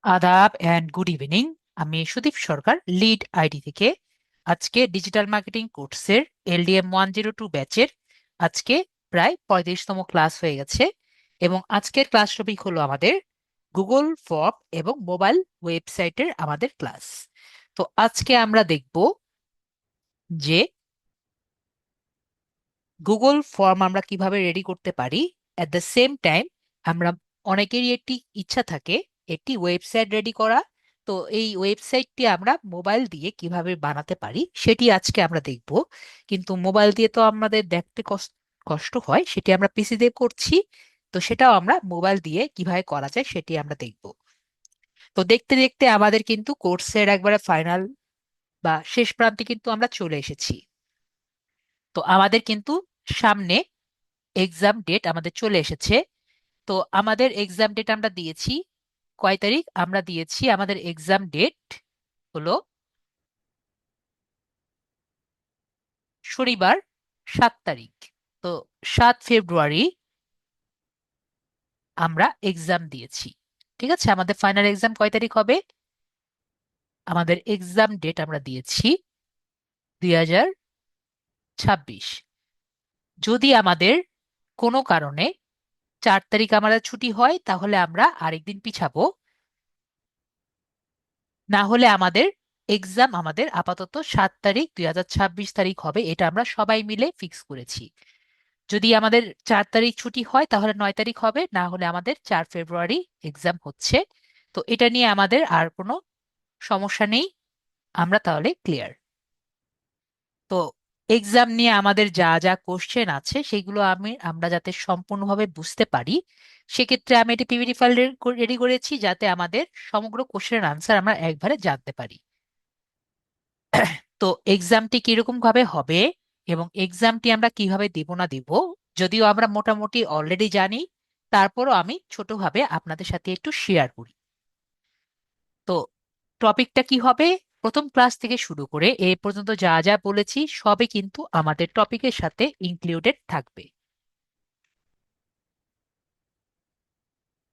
আদাব and good evening. আমি সুদীপ সরকার, lead ID থেকে। আজকে ডিজিটাল মার্কেটিং কোর্সের LDM 102 ব্যাচের আজকে প্রায় 35তম ক্লাস হয়ে গেছে। এবং আজকের ক্লাস টপিক হলো আমাদের গুগল ফর্ম এবং মোবাইল ওয়েবসাইটের আমাদের ক্লাস। তো আজকে আমরা দেখব যে গুগল ফর্ম আমরা কিভাবে রেডি করতে পারি। অ্যাট দ্য সেম টাইম আমরা অনেকেরই একটি ইচ্ছা থাকে একটি ওয়েবসাইট রেডি করা। তো এই ওয়েবসাইটটি আমরা মোবাইল দিয়ে কিভাবে বানাতে পারি সেটি আজকে আমরা দেখব। কিন্তু মোবাইল দিয়ে তো আমাদের দেখতে কষ্ট হয়, সেটি আমরা পিসি দিয়ে করছি। তো সেটাও আমরা মোবাইল দিয়ে কিভাবে করা যায় সেটি আমরা দেখব। তো দেখতে দেখতে আমাদের কিন্তু কোর্সের একবারে ফাইনাল বা শেষ প্রান্তে কিন্তু আমরা চলে এসেছি। তো আমাদের কিন্তু সামনে এক্সাম ডেট আমাদের চলে এসেছে। তো আমাদের এক্সাম ডেট আমরা দিয়েছি কয় তারিখ? আমরা দিয়েছি আমাদের এক্সাম ডেট হলো শনিবার 7 তারিখ। তো 7 ফেব্রুয়ারি আমরা এক্সাম দিয়েছি। ঠিক আছে, আমাদের ফাইনাল এক্সাম কয় তারিখ হবে? আমাদের এক্সাম ডেট আমরা দিয়েছি 2026। যদি আমাদের কোনো কারণে 4 তারিখ আমাদের ছুটি হয় তাহলে আমরা আরেকদিন পিছাবো। না হলে আমাদের এক্সাম আমাদের আপাতত 7 তারিখ 2026 হবে, এটা আমরা সবাই মিলে ফিক্স করেছি। যদি আমাদের 4 তারিখ ছুটি হয় তাহলে 9 তারিখ হবে, না হলে আমাদের 4 ফেব্রুয়ারি এক্সাম হচ্ছে। তো এটা নিয়ে আমাদের আর কোনো সমস্যা নেই, আমরা তাহলে ক্লিয়ার। তো এক্সাম নিয়ে আমাদের যা যা কোশ্চেন আছে সেগুলো আমরা যাতে সম্পূর্ণভাবে বুঝতে পারি, সেক্ষেত্রে আমি একটি পিপিটি ফাইল রেডি করেছি যাতে আমাদের সমগ্র কোশ্চেনের আনসার আমরা একবারে জানতে পারি। তো এক্সামটি কিরকম ভাবে হবে এবং এক্সামটি আমরা কিভাবে দেব না দেব, যদিও আমরা মোটামুটি অলরেডি জানি, তারপরও আমি ছোটভাবে আপনাদের সাথে একটু শেয়ার করি। তো টপিকটা কি হবে? প্রথম ক্লাস থেকে শুরু করে এ পর্যন্ত যা যা বলেছি সবই কিন্তু আমাদের টপিকের সাথে ইনক্লুডেড থাকবে।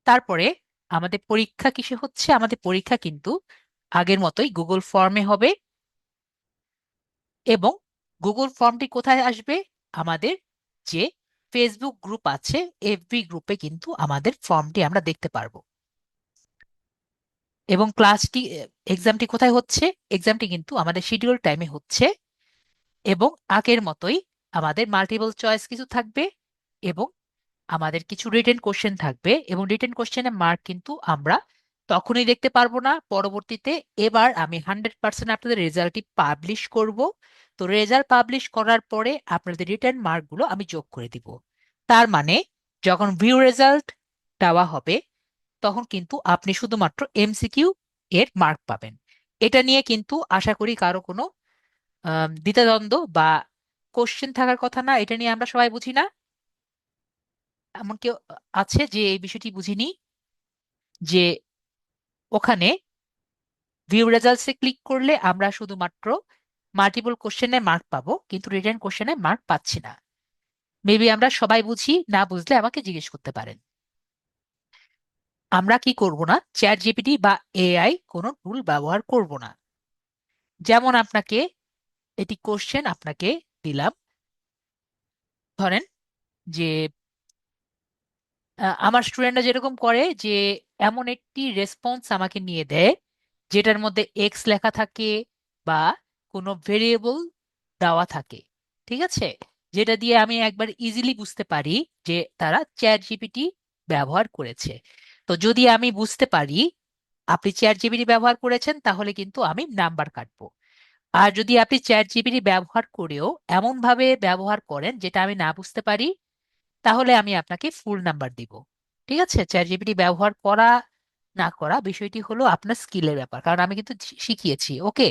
তারপরে আমাদের পরীক্ষা কিসে হচ্ছে? আমাদের পরীক্ষা কিন্তু আগের মতোই গুগল ফর্মে হবে। এবং গুগল ফর্মটি কোথায় আসবে? আমাদের যে ফেসবুক গ্রুপ আছে, এফবি গ্রুপে কিন্তু আমাদের ফর্মটি আমরা দেখতে পারবো। এবং এক্সামটি কোথায় হচ্ছে? এক্সামটি কিন্তু আমাদের শিডিউল টাইমে হচ্ছে। এবং আগের মতোই আমাদের মাল্টিপল চয়েস কিছু থাকবে এবং আমাদের কিছু রিটেন কোশ্চেন থাকবে, এবং রিটেন কোশ্চেনের মার্ক কিন্তু আমরা তখনই দেখতে পারবো না, পরবর্তীতে। এবার আমি 100% আপনাদের রেজাল্টটি পাবলিশ করব। তো রেজাল্ট পাবলিশ করার পরে আপনাদের রিটার্ন মার্কগুলো আমি যোগ করে দিব। তার মানে যখন ভিউ রেজাল্ট দেওয়া হবে তখন কিন্তু আপনি শুধুমাত্র MCQ এর মার্ক পাবেন। এটা নিয়ে কিন্তু আশা করি কারো কোনো দ্বিধাদ্বন্দ্ব বা কোশ্চেন থাকার কথা না। এটা নিয়ে আমরা সবাই বুঝি না? এমন কেউ আছে যে এই বিষয়টি বুঝিনি, যে ওখানে ভিউ রেজাল্টসে ক্লিক করলে আমরা শুধুমাত্র মাল্টিপল কোশ্চেনে মার্ক পাবো কিন্তু রিটেন কোশ্চেনে মার্ক পাচ্ছি না? মেবি আমরা সবাই বুঝি, না বুঝলে আমাকে জিজ্ঞেস করতে পারেন। আমরা কি করব না, চ্যাট জিপিটি বা AI কোনো টুল ব্যবহার করব না। যেমন আপনাকে এটি কোশ্চেন আপনাকে দিলাম, ধরেন যে আমার স্টুডেন্টরা যেরকম করে যে এমন একটি রেসপন্স আমাকে নিয়ে দেয় যেটার মধ্যে এক্স লেখা থাকে বা কোনো ভেরিয়েবল দেওয়া থাকে। ঠিক আছে, যেটা দিয়ে আমি একবার ইজিলি বুঝতে পারি যে তারা চ্যাট জিপিটি ব্যবহার করেছে। তো যদি আমি বুঝতে পারি আপনি চ্যাট জিপিটি ব্যবহার করেছেন তাহলে কিন্তু আমি নাম্বার কাটবো। আর যদি আপনি চ্যাট জিপিটি ব্যবহার করেও এমন ভাবে ব্যবহার করেন যেটা আমি না বুঝতে পারি, তাহলে আমি আপনাকে ফুল নাম্বার দিব। ঠিক আছে, চ্যাট জিপিটি ব্যবহার করা না করা বিষয়টি হলো আপনার স্কিলের ব্যাপার, কারণ আমি কিন্তু শিখিয়েছি। ওকে,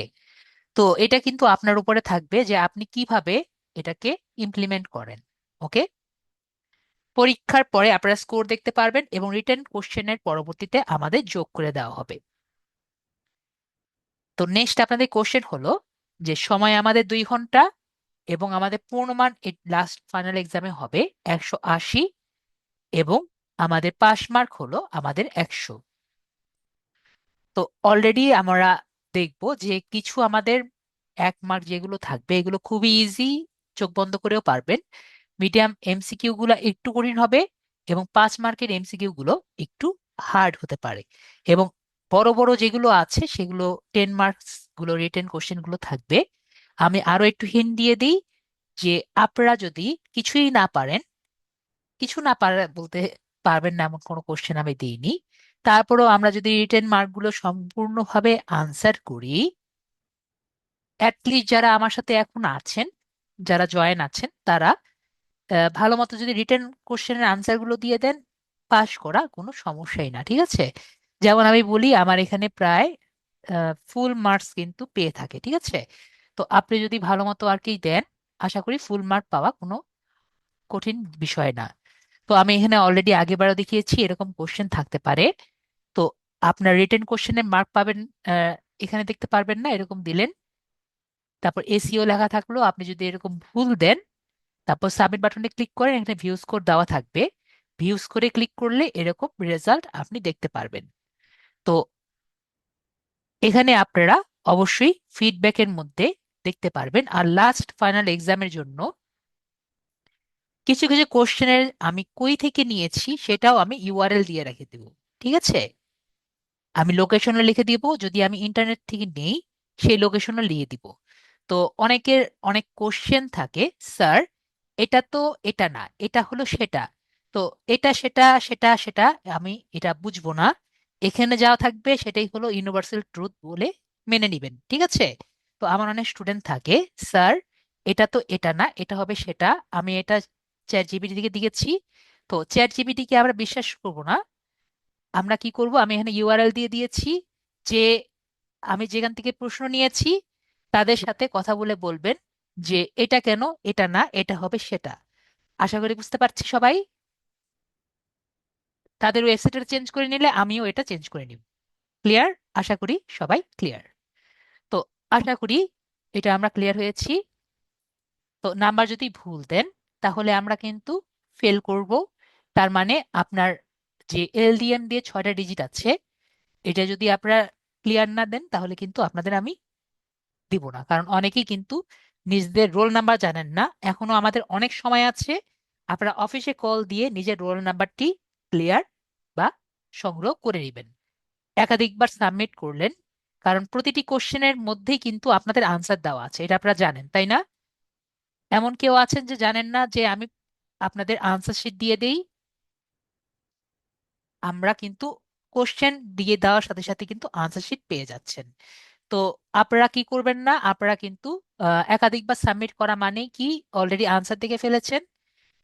তো এটা কিন্তু আপনার উপরে থাকবে যে আপনি কিভাবে এটাকে ইমপ্লিমেন্ট করেন। ওকে, পরীক্ষার পরে আপনারা স্কোর দেখতে পারবেন এবং রিটেন কোশ্চেনের পরবর্তীতে আমাদের যোগ করে দেওয়া হবে। তো নেক্সট আপনাদের কোশ্চেন হলো যে সময় আমাদের 2 ঘন্টা এবং আমাদের পূর্ণমান লাস্ট ফাইনাল এক্সামে হবে 180, এবং আমাদের পাস মার্ক হলো আমাদের 100। তো অলরেডি আমরা দেখবো যে কিছু আমাদের 1 মার্ক যেগুলো থাকবে এগুলো খুবই ইজি, চোখ বন্ধ করেও পারবেন। মিডিয়াম এমসিকিউ গুলো একটু কঠিন হবে, এবং 5 মার্কের এমসিকিউ গুলো একটু হার্ড হতে পারে। এবং বড় বড় যেগুলো আছে সেগুলো 10 মার্কস গুলো রিটেন কোশ্চেন গুলো থাকবে। আমি আরো একটু হিন্ট দিয়ে দিই যে আপনারা যদি কিছুই না পারেন, কিছু না পারে বলতে পারবেন না এমন কোনো কোশ্চেন আমি দিইনি, তারপরেও আমরা যদি রিটেন মার্কগুলো সম্পূর্ণভাবে আনসার করি, অ্যাটলিস্ট যারা আমার সাথে এখন আছেন, যারা জয়েন আছেন, তারা ভালো মতো যদি রিটেন কোশ্চেনের আনসার গুলো দিয়ে দেন, পাশ করা কোনো সমস্যাই না, ঠিক আছে? যেমন আমি বলি, আমার এখানে প্রায় ফুল মার্কস কিন্তু পেয়ে থাকে, ঠিক আছে? তো আপনি যদি ভালো মতো আর কি দেন, আশা করি ফুল মার্ক পাওয়া কোনো কঠিন বিষয় না। তো আমি এখানে অলরেডি আগেবারও দেখিয়েছি এরকম কোশ্চেন থাকতে পারে। তো আপনার রিটেন কোশ্চেনের মার্ক পাবেন, আহ, এখানে দেখতে পারবেন না, এরকম দিলেন, তারপর এসিও লেখা থাকলো, আপনি যদি এরকম ভুল দেন, তারপর সাবমিট বাটনে ক্লিক করেন, এখানে ভিউ স্কোর দেওয়া থাকবে, ভিউ স্কোরে ক্লিক করলে এরকম রেজাল্ট আপনি দেখতে পারবেন। তো এখানে আপনারা অবশ্যই ফিডব্যাকের মধ্যে দেখতে পারবেন। আর লাস্ট ফাইনাল এক্সামের জন্য কিছু কিছু কোশ্চেনের আমি কই থেকে নিয়েছি সেটাও আমি ইউআরএল দিয়ে রেখে দেবো, ঠিক আছে? আমি লোকেশনও লিখে দিব, যদি আমি ইন্টারনেট থেকে নেই সেই লোকেশনও লিখে দিব। তো অনেকের অনেক কোশ্চেন থাকে, স্যার এটা তো এটা না, এটা হলো সেটা, তো এটা সেটা সেটা সেটা আমি এটা বুঝবো না, এখানে যা থাকবে সেটাই হলো ইউনিভার্সাল ট্রুথ বলে মেনে নিবেন, ঠিক আছে? তো আমার অনেক স্টুডেন্ট থাকে, স্যার এটা তো এটা না, এটা হবে সেটা, আমি এটা চ্যাট জিপিটি থেকে দিয়েছি। তো চ্যাট জিপিটিকে আমরা বিশ্বাস করবো না, আমরা কি করব, আমি এখানে ইউআরএল দিয়ে দিয়েছি, যে আমি যেখান থেকে প্রশ্ন নিয়েছি তাদের সাথে কথা বলে বলবেন যে এটা কেন, এটা না, এটা হবে সেটা। আশা করি বুঝতে পারছি সবাই। তাদের ওয়েবসাইটটা চেঞ্জ করে নিলে আমিও এটা চেঞ্জ করে নিব। ক্লিয়ার? আশা করি সবাই ক্লিয়ার। তো আশা করি এটা আমরা ক্লিয়ার হয়েছি। তো নাম্বার যদি ভুল দেন তাহলে আমরা কিন্তু ফেল করব। তার মানে আপনার যে এলডিএম দিয়ে 6টা ডিজিট আছে, এটা যদি আপনারা ক্লিয়ার না দেন তাহলে কিন্তু আপনাদের আমি দিব না, কারণ অনেকেই কিন্তু নিজেদের রোল নাম্বার জানেন না। এখনো আমাদের অনেক সময় আছে, আপনারা অফিসে কল দিয়ে নিজের রোল নাম্বারটি ক্লিয়ার বা সংগ্রহ করে নেবেন। একাধিকবার সাবমিট করলেন, কারণ প্রতিটি কোশ্চেনের মধ্যেই কিন্তু আপনাদের আনসার দেওয়া আছে, এটা আপনারা জানেন তাই না? এমন কেউ আছেন যে জানেন না যে আমি আপনাদের আনসার শিট দিয়ে দেই? আমরা কিন্তু কোশ্চেন দিয়ে দেওয়ার সাথে সাথে কিন্তু আনসার শিট পেয়ে যাচ্ছেন। তো আপনারা কি করবেন না, আপনারা কিন্তু একাধিকবার সাবমিট করা মানে কি অলরেডি আনসার দেখে ফেলেছেন,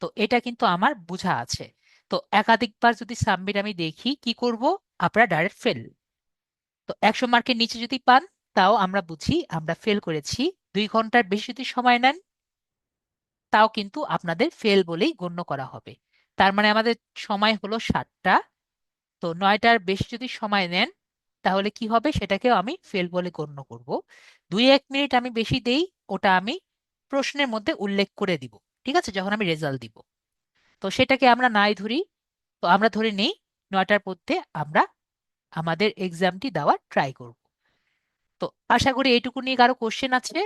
তো এটা কিন্তু আমার বোঝা আছে। তো একাধিকবার যদি সাবমিট আমি দেখি কি করব, আপনারা ডাইরেক্ট ফেল। তো 100 মার্কের নিচে যদি পান, তাও আমরা বুঝি আমরা ফেল করেছি। 2 ঘন্টার বেশি যদি সময় নেন, তাও কিন্তু আপনাদের ফেল বলেই গণ্য করা হবে। তার মানে আমাদের সময় হলো 60টা, তো 9টার বেশি যদি সময় নেন তাহলে কি হবে, সেটাকেও আমি ফেল বলে গণ্য করব। 2-1 মিনিট আমি বেশি দেই, ওটা আমি প্রশ্নের মধ্যে উল্লেখ করে দিব, ঠিক আছে, যখন আমি রেজাল্ট দিব। তো সেটাকে আমরা নাই ধরি, তো আমরা ধরে নেই 9টার মধ্যে আমরা আমাদের এক্সামটি দেওয়ার ট্রাই করব। তো আশা করি এইটুকু নিয়ে কারো কোশ্চেন আছে?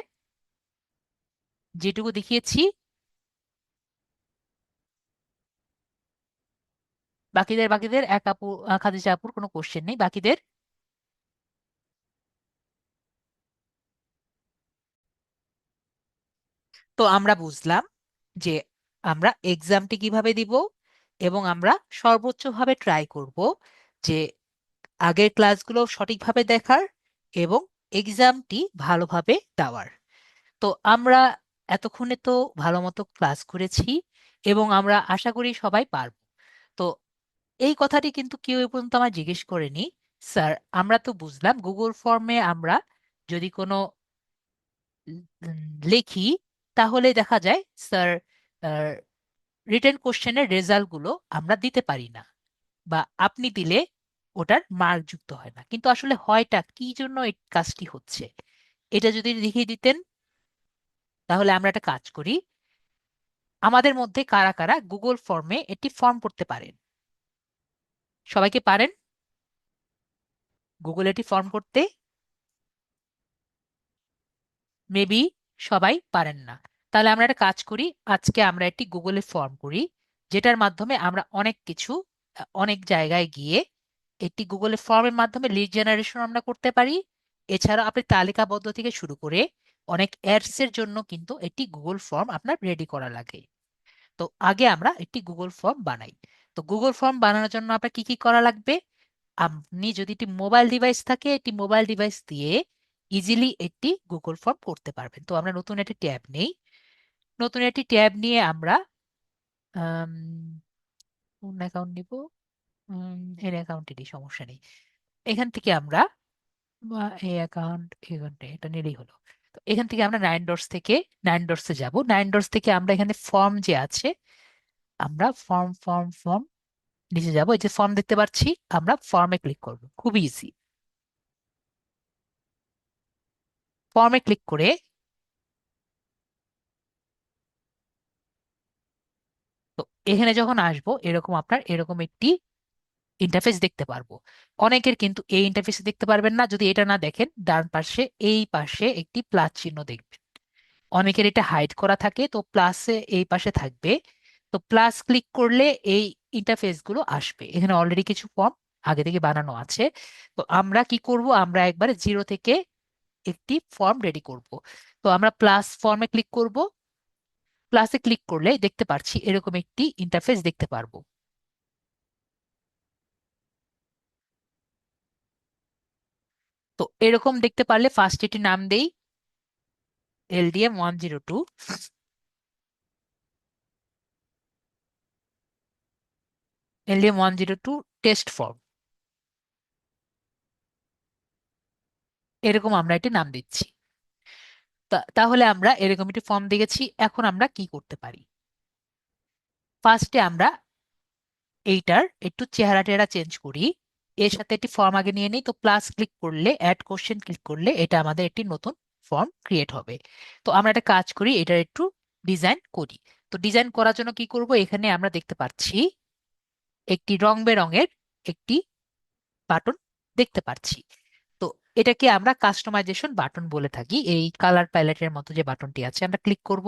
যেটুকু দেখিয়েছি বাকিদের, এক আপু, খাদিজা আপুর কোনো কোশ্চেন নেই বাকিদের? তো আমরা বুঝলাম যে আমরা এক্সামটি কিভাবে দিব, এবং আমরা সর্বোচ্চভাবে ট্রাই করব যে আগের ক্লাসগুলো সঠিকভাবে দেখার এবং এক্সামটি ভালোভাবে দেওয়ার। তো আমরা এতক্ষণে তো ভালো মতো ক্লাস করেছি, এবং আমরা আশা করি সবাই পারব। তো এই কথাটি কিন্তু কেউ এ পর্যন্ত আমার জিজ্ঞেস করেনি, স্যার আমরা তো বুঝলাম গুগল ফর্মে আমরা যদি কোনো লিখি তাহলে দেখা যায়, স্যার রিটেন কোশ্চেনের রেজাল্টগুলো আমরা দিতে পারি না, বা আপনি দিলে ওটার মার্ক যুক্ত হয় না, কিন্তু আসলে হয়টা কি জন্য এই কাজটি হচ্ছে, এটা যদি দেখিয়ে দিতেন তাহলে আমরা একটা কাজ করি। আমাদের মধ্যে কারা কারা গুগল ফর্মে একটি ফর্ম করতে পারেন? সবাইকে পারেন? গুগল এটি ফর্ম করতে মেবি সবাই পারেন না। তাহলে আমরা একটা কাজ করি, আজকে আমরা একটি গুগলে ফর্ম করি, যেটার মাধ্যমে আমরা অনেক কিছু অনেক জায়গায় গিয়ে একটি গুগলে ফর্মের মাধ্যমে লিড জেনারেশন আমরা করতে পারি। এছাড়া আপনি তালিকাবদ্ধ থেকে শুরু করে অনেক অ্যাডস এর জন্য কিন্তু একটি গুগল ফর্ম আপনার রেডি করা লাগে। তো আগে আমরা একটি গুগল ফর্ম বানাই। তো গুগল ফর্ম বানানোর জন্য আপনার কি কি করা লাগবে? আপনি যদি একটি মোবাইল ডিভাইস থাকে, একটি মোবাইল ডিভাইস দিয়ে ইজিলি একটি গুগল ফর্ম করতে পারবেন। তো আমরা নতুন একটি ট্যাব নেই, নতুন একটি ট্যাব নিয়ে আমরা আম, কোন অ্যাকাউন্ট নিব, এর অ্যাকাউন্টেরই সমস্যা নেই। এখান থেকে আমরা এই অ্যাকাউন্ট এটা নিলেই হলো। তো এখান থেকে আমরা নাইন ডটস থেকে নাইন ডটসে যাব। নাইন ডটস থেকে আমরা এখানে ফর্ম যে আছে, আমরা ফর্ম ফর্ম ফর্ম নিচে যাব, এই যে ফর্ম দেখতে পাচ্ছি, আমরা ফর্মে ক্লিক করব, খুব ইজি। ফর্মে ক্লিক করে তো এখানে যখন আসবো এরকম আপনার এরকম একটি ইন্টারফেস দেখতে পারবো। অনেকের কিন্তু এই ইন্টারফেস দেখতে পারবেন না, যদি এটা না দেখেন ডান পাশে এই পাশে একটি প্লাস চিহ্ন দেখবেন। অনেকের এটা হাইড করা থাকে, তো প্লাসে এই পাশে থাকবে। তো প্লাস ক্লিক করলে এই ইন্টারফেস গুলো আসবে। এখানে অলরেডি কিছু ফর্ম আগে থেকে বানানো আছে। তো আমরা কি করব, আমরা একবারে জিরো থেকে একটি ফর্ম রেডি করব। তো আমরা প্লাস ফর্মে ক্লিক করব। প্লাসে ক্লিক করলে দেখতে পাচ্ছি এরকম একটি ইন্টারফেস দেখতে পারবো। তো এরকম দেখতে পারলে ফার্স্ট এটি নাম দেই, LDM 102, LDM 102 টেস্ট ফর্ম, এরকম আমরা এটি নাম দিচ্ছি। তাহলে আমরা এরকম একটি ফর্ম দেখেছি। এখন আমরা কি করতে পারি? ফার্স্টে আমরা এইটার একটু চেহারা টেহারা চেঞ্জ করি। এর সাথে একটি ফর্ম আগে নিয়ে নিই। তো প্লাস ক্লিক করলে, অ্যাড কোশ্চেন ক্লিক করলে এটা আমাদের একটি নতুন ফর্ম ক্রিয়েট হবে। তো আমরা একটা কাজ করি, এটার একটু ডিজাইন করি। তো ডিজাইন করার জন্য কি করব, এখানে আমরা দেখতে পাচ্ছি একটি রং বেরঙের একটি বাটন দেখতে পাচ্ছি। তো এটাকে আমরা কাস্টমাইজেশন বাটন বলে থাকি। এই কালার প্যালেটের মতো যে বাটনটি আছে, আমরা ক্লিক করব।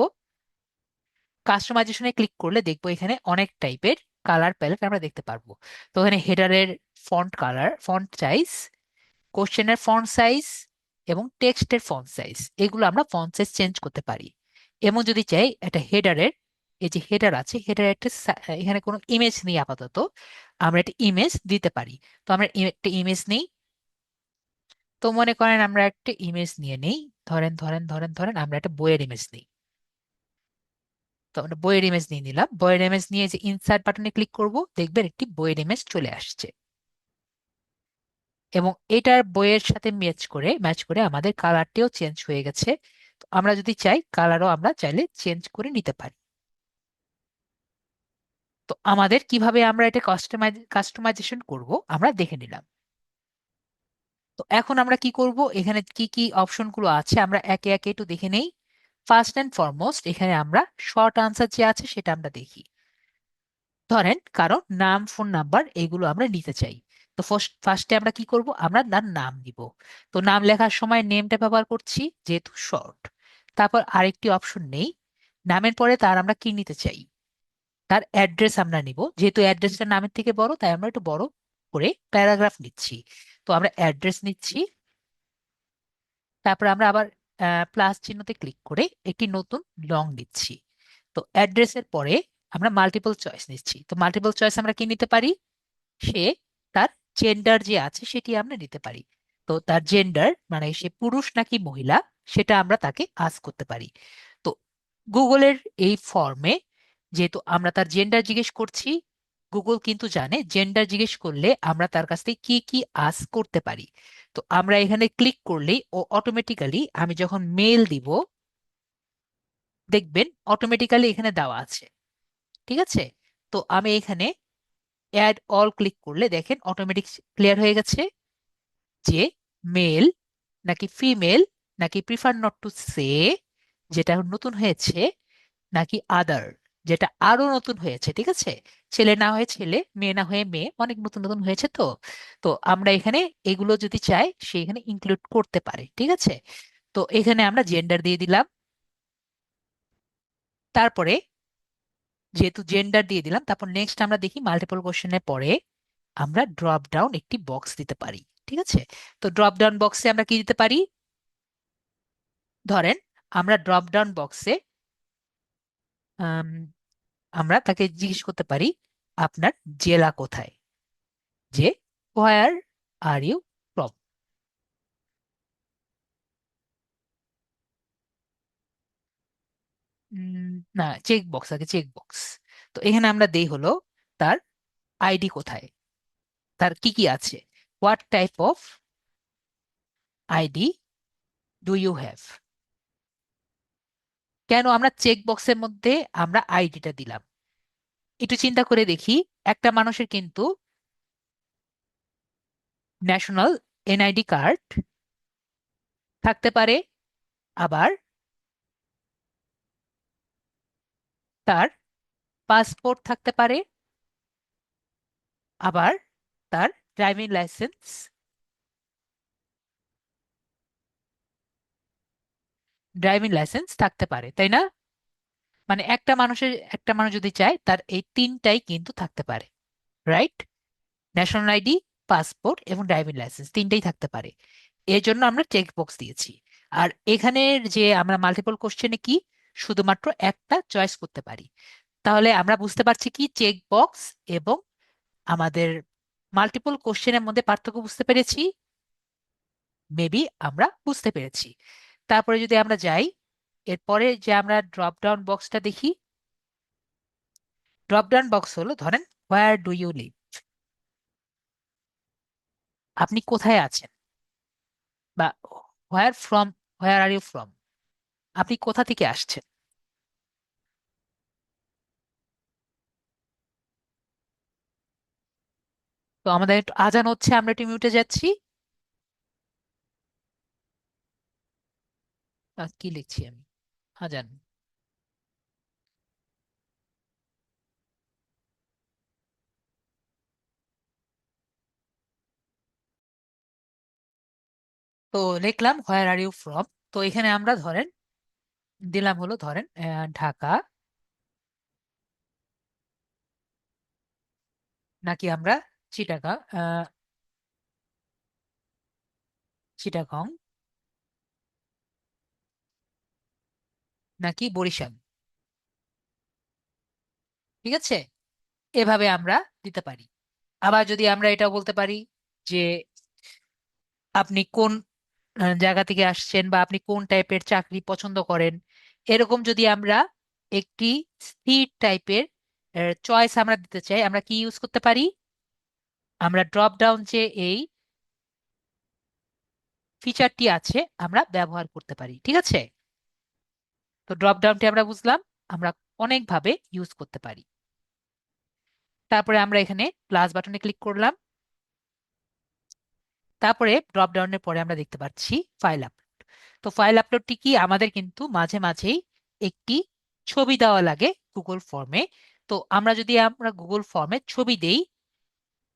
কাস্টমাইজেশনে ক্লিক করলে দেখবো এখানে অনেক টাইপের কালার প্যালেট আমরা দেখতে পারবো। তো এখানে হেডারের ফন্ট কালার, ফন্ট সাইজ, কোশ্চেনের ফন্ট সাইজ এবং টেক্সটের ফন্ট সাইজ, এগুলো আমরা ফন্ট সাইজ চেঞ্জ করতে পারি। এবং যদি চাই একটা হেডারের, এই যে হেডার আছে, হেডার একটা এখানে কোনো ইমেজ নেই আপাতত, আমরা একটা ইমেজ দিতে পারি। তো আমরা একটা ইমেজ নেই। তো মনে করেন আমরা একটা ইমেজ নিয়ে নেই, ধরেন ধরেন ধরেন ধরেন আমরা একটা বইয়ের ইমেজ নিই। তো আমরা বইয়ের ইমেজ নিয়ে নিলাম। বইয়ের ইমেজ নিয়ে যে ইনসার্ট বাটনে ক্লিক করব, দেখবেন একটি বইয়ের ইমেজ চলে আসছে। এবং এটার বইয়ের সাথে ম্যাচ করে আমাদের কালারটিও চেঞ্জ হয়ে গেছে। তো আমরা যদি চাই কালারও আমরা চাইলে চেঞ্জ করে নিতে পারি। তো আমাদের কিভাবে আমরা এটা কাস্টমাইজেশন করব আমরা দেখে নিলাম। তো এখন আমরা কি করব, এখানে কি কি অপশন গুলো আছে আমরা একে একে একটু দেখে নেই। ফার্স্ট অ্যান্ড ফরমোস্ট এখানে আমরা শর্ট আনসার যে আছে সেটা আমরা দেখি। ধরেন কারো নাম, ফোন নাম্বার, এগুলো আমরা নিতে চাই। তো ফার্স্টে আমরা কি করব, আমরা তার নাম দিব। তো নাম লেখার সময় নেমটা ব্যবহার করছি যেহেতু শর্ট। তারপর আরেকটি অপশন নেই, নামের পরে তার আমরা কি নিতে চাই, তার অ্যাড্রেস আমরা নিব। যেহেতু অ্যাড্রেসটা নামের থেকে বড়, তাই আমরা একটু বড় করে প্যারাগ্রাফ নিচ্ছি। তো আমরা অ্যাড্রেস নিচ্ছি। তারপর আমরা আবার প্লাস চিহ্নতে ক্লিক করে একটি নতুন লং দিচ্ছি। তো অ্যাড্রেসের পরে আমরা মাল্টিপল চয়েস নিচ্ছি। তো মাল্টিপল চয়েস আমরা কি নিতে পারি, সে তার জেন্ডার যে আছে সেটি আমরা নিতে পারি। তো তার জেন্ডার মানে সে পুরুষ নাকি মহিলা, সেটা আমরা তাকে আস্ক করতে পারি। তো গুগলের এই ফর্মে যেহেতু আমরা তার জেন্ডার জিজ্ঞেস করছি, গুগল কিন্তু জানে জেন্ডার জিজ্ঞেস করলে আমরা তার কাছ থেকে কি কি আস্ক করতে পারি। তো আমরা এখানে ক্লিক করলেই ও অটোমেটিক্যালি, আমি যখন মেল দিব দেখবেন অটোমেটিক্যালি এখানে দেওয়া আছে। ঠিক আছে। তো আমি এখানে অ্যাড অল ক্লিক করলে দেখেন অটোমেটিক ক্লিয়ার হয়ে গেছে যে মেল নাকি ফিমেল, নাকি প্রিফার নট টু সে যেটা নতুন হয়েছে, নাকি আদার। যেটা আরো নতুন হয়েছে, ঠিক আছে? ছেলে না হয়ে ছেলে, মেয়ে না হয়ে মেয়ে, অনেক নতুন নতুন হয়েছে। তো তো আমরা এখানে এগুলো যদি চাই সে এখানে ইনক্লুড করতে পারে, ঠিক আছে? তো এখানে আমরা জেন্ডার দিয়ে দিলাম। তারপরে যেহেতু জেন্ডার দিয়ে দিলাম, তারপর নেক্সট আমরা দেখি মাল্টিপল কোশ্চেনের পরে আমরা ড্রপ ডাউন একটি বক্স দিতে পারি, ঠিক আছে? তো ড্রপ ডাউন বক্সে আমরা কি দিতে পারি? ধরেন আমরা ড্রপ ডাউন বক্সে আমরা তাকে জিজ্ঞেস করতে পারি আপনার জেলা কোথায়, যে হোয়ার আর ইউ ফ্রম। না, চেক বক্স, আগে চেক বক্স। তো এখানে আমরা দেই হলো তার আইডি কোথায়, তার কি কি আছে, what type of ID do you have. কেন আমরা চেক বক্সের মধ্যে আমরা আইডিটা দিলাম? একটু চিন্তা করে দেখি, একটা মানুষের কিন্তু ন্যাশনাল এনআইডি কার্ড থাকতে পারে, আবার তার পাসপোর্ট থাকতে পারে, আবার তার ড্রাইভিং লাইসেন্স থাকতে পারে, তাই না? মানে একটা মানুষ যদি চায় তার এই তিনটাই কিন্তু থাকতে পারে, রাইট? ন্যাশনাল আইডি, পাসপোর্ট এবং ড্রাইভিং লাইসেন্স তিনটাই থাকতে পারে। এর জন্য আমরা চেক বক্স দিয়েছি। আর এখানের যে আমরা মাল্টিপল কোশ্চেনে কি শুধুমাত্র একটা চয়েস করতে পারি। তাহলে আমরা বুঝতে পারছি কি চেক বক্স এবং আমাদের মাল্টিপল কোশ্চেনের মধ্যে পার্থক্য বুঝতে পেরেছি? মেবি আমরা বুঝতে পেরেছি। তারপরে যদি আমরা যাই, এরপরে যে আমরা ড্রপ ডাউন বক্সটা দেখি, ড্রপ ডাউন বক্স হলো ধরেন হোয়ার ডু ইউ লিভ, আপনি কোথায় আছেন, বা হোয়ার আর ইউ ফ্রম, আপনি কোথা থেকে আসছেন। তো আমাদের একটু আজান হচ্ছে, আমরা একটু মিউটে যাচ্ছি। কি লিখছি আমি? আজান। তো লিখলাম হোয়ার আর ইউ ফ্রম। তো এখানে আমরা ধরেন দিলাম হলো ধরেন ঢাকা, নাকি আমরা চিটাগাং, চিটাগং, নাকি বরিশাল, ঠিক আছে? এভাবে আমরা দিতে পারি। আবার যদি আমরা এটাও বলতে পারি যে আপনি কোন জায়গা থেকে আসছেন, বা আপনি কোন টাইপের চাকরি পছন্দ করেন, এরকম যদি আমরা একটি স্থির টাইপের চয়েস আমরা দিতে চাই, আমরা কি ইউজ করতে পারি? আমরা ড্রপ ডাউন যে এই ফিচারটি আছে আমরা ব্যবহার করতে পারি, ঠিক আছে? তো ড্রপ ডাউনটি আমরা বুঝলাম আমরা অনেকভাবে ইউজ করতে পারি। তারপরে আমরা এখানে প্লাস বাটনে ক্লিক করলাম। তারপরে ড্রপ ডাউনের পরে আমরা দেখতে পাচ্ছি ফাইল আপলোড। তো ফাইল আপলোডটি কি, আমাদের কিন্তু মাঝে মাঝেই একটি ছবি দেওয়া লাগে গুগল ফর্মে। তো আমরা গুগল ফর্মে ছবি দেই,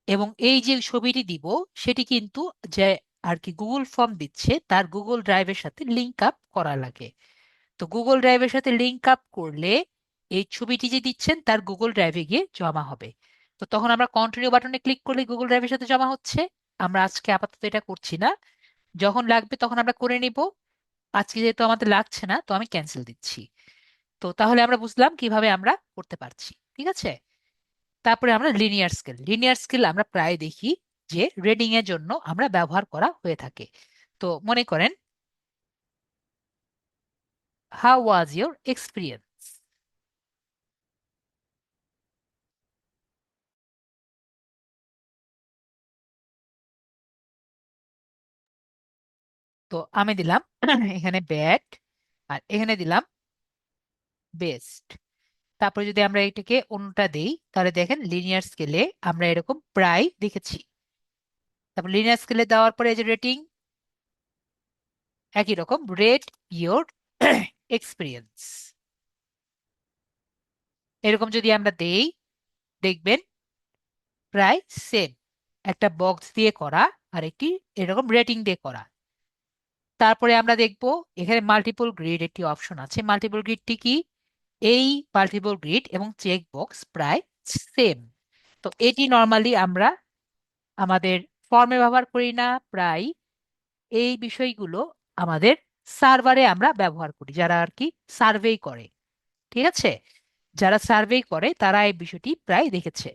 এবং এই যে ছবিটি দিব সেটি কিন্তু যে আর কি গুগল ফর্ম দিচ্ছে তার গুগল ড্রাইভের সাথে লিংক আপ করা লাগে। তো গুগল ড্রাইভের সাথে লিংক আপ করলে এই ছবিটি যে দিচ্ছেন তার গুগল ড্রাইভে গিয়ে জমা হবে। তো তখন আমরা কন্টিনিউ বাটনে ক্লিক করলে গুগল ড্রাইভের সাথে জমা হচ্ছে। আমরা আজকে আপাতত এটা করছি না, যখন লাগবে তখন আমরা করে নিব। আজকে যেহেতু আমাদের লাগছে না, তো আমি ক্যান্সেল দিচ্ছি। তো তাহলে আমরা বুঝলাম কিভাবে আমরা করতে পারছি, ঠিক আছে? তারপরে আমরা লিনিয়ার স্কেল আমরা প্রায় দেখি যে রেডিং এর জন্য আমরা ব্যবহার করা হয়ে থাকে। তো মনে করেন, হাউ ওয়াজ ইউর এক্সপিরিয়েন্স। তো আমি দিলাম এখানে ব্যাড, আর এখানে দিলাম বেস্ট। তারপরে যদি আমরা এটাকে অন্যটা দেই, তাহলে দেখেন লিনিয়ার স্কেলে আমরা এরকম প্রায় দেখেছি। তারপর লিনিয়ার স্কেলে দেওয়ার পরে এই যে রেটিং, একই রকম রেট ইওর এক্সপিরিয়েন্স। এরকম যদি আমরা দেই, দেখবেন প্রায় সেম, একটা বক্স দিয়ে করা আর একটি এরকম রেটিং দিয়ে করা। তারপরে আমরা দেখব এখানে মাল্টিপল গ্রিড একটি অপশন আছে। মাল্টিপল গ্রিডটি কি? এই মাল্টিপল গ্রিড এবং চেক বক্স প্রায় সেম। তো এটি নর্মালি আমরা আমাদের ফর্মে ব্যবহার করি না প্রায়। এই বিষয়গুলো আমাদের সার্ভারে আমরা ব্যবহার করি, যারা আর কি সার্ভে করে। ঠিক আছে, যারা সার্ভে করে তারা এই বিষয়টি প্রায় দেখেছে।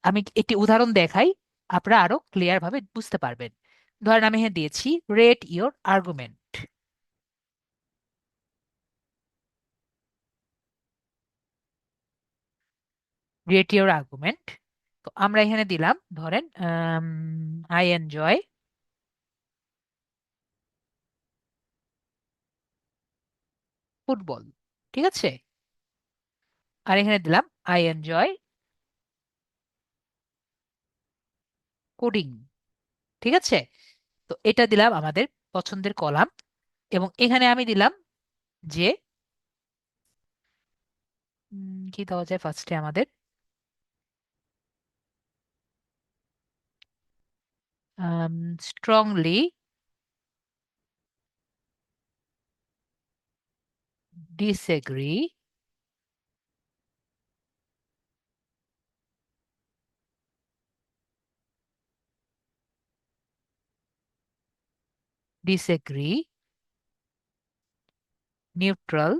আমি একটি উদাহরণ দেখাই, আপনারা আরো ক্লিয়ার ভাবে বুঝতে পারবেন। ধরেন আমি এখানে দিয়েছি rate your argument. Rate your argument, তো আমরা এখানে দিলাম ধরেন আই এনজয় ফুটবল। ঠিক আছে, আর এখানে দিলাম আই এনজয় কোডিং। ঠিক আছে, তো এটা দিলাম আমাদের পছন্দের কলাম। এবং এখানে আমি দিলাম যে কি দেওয়া যায় ফার্স্টে আমাদের, strongly disagree disagree neutral,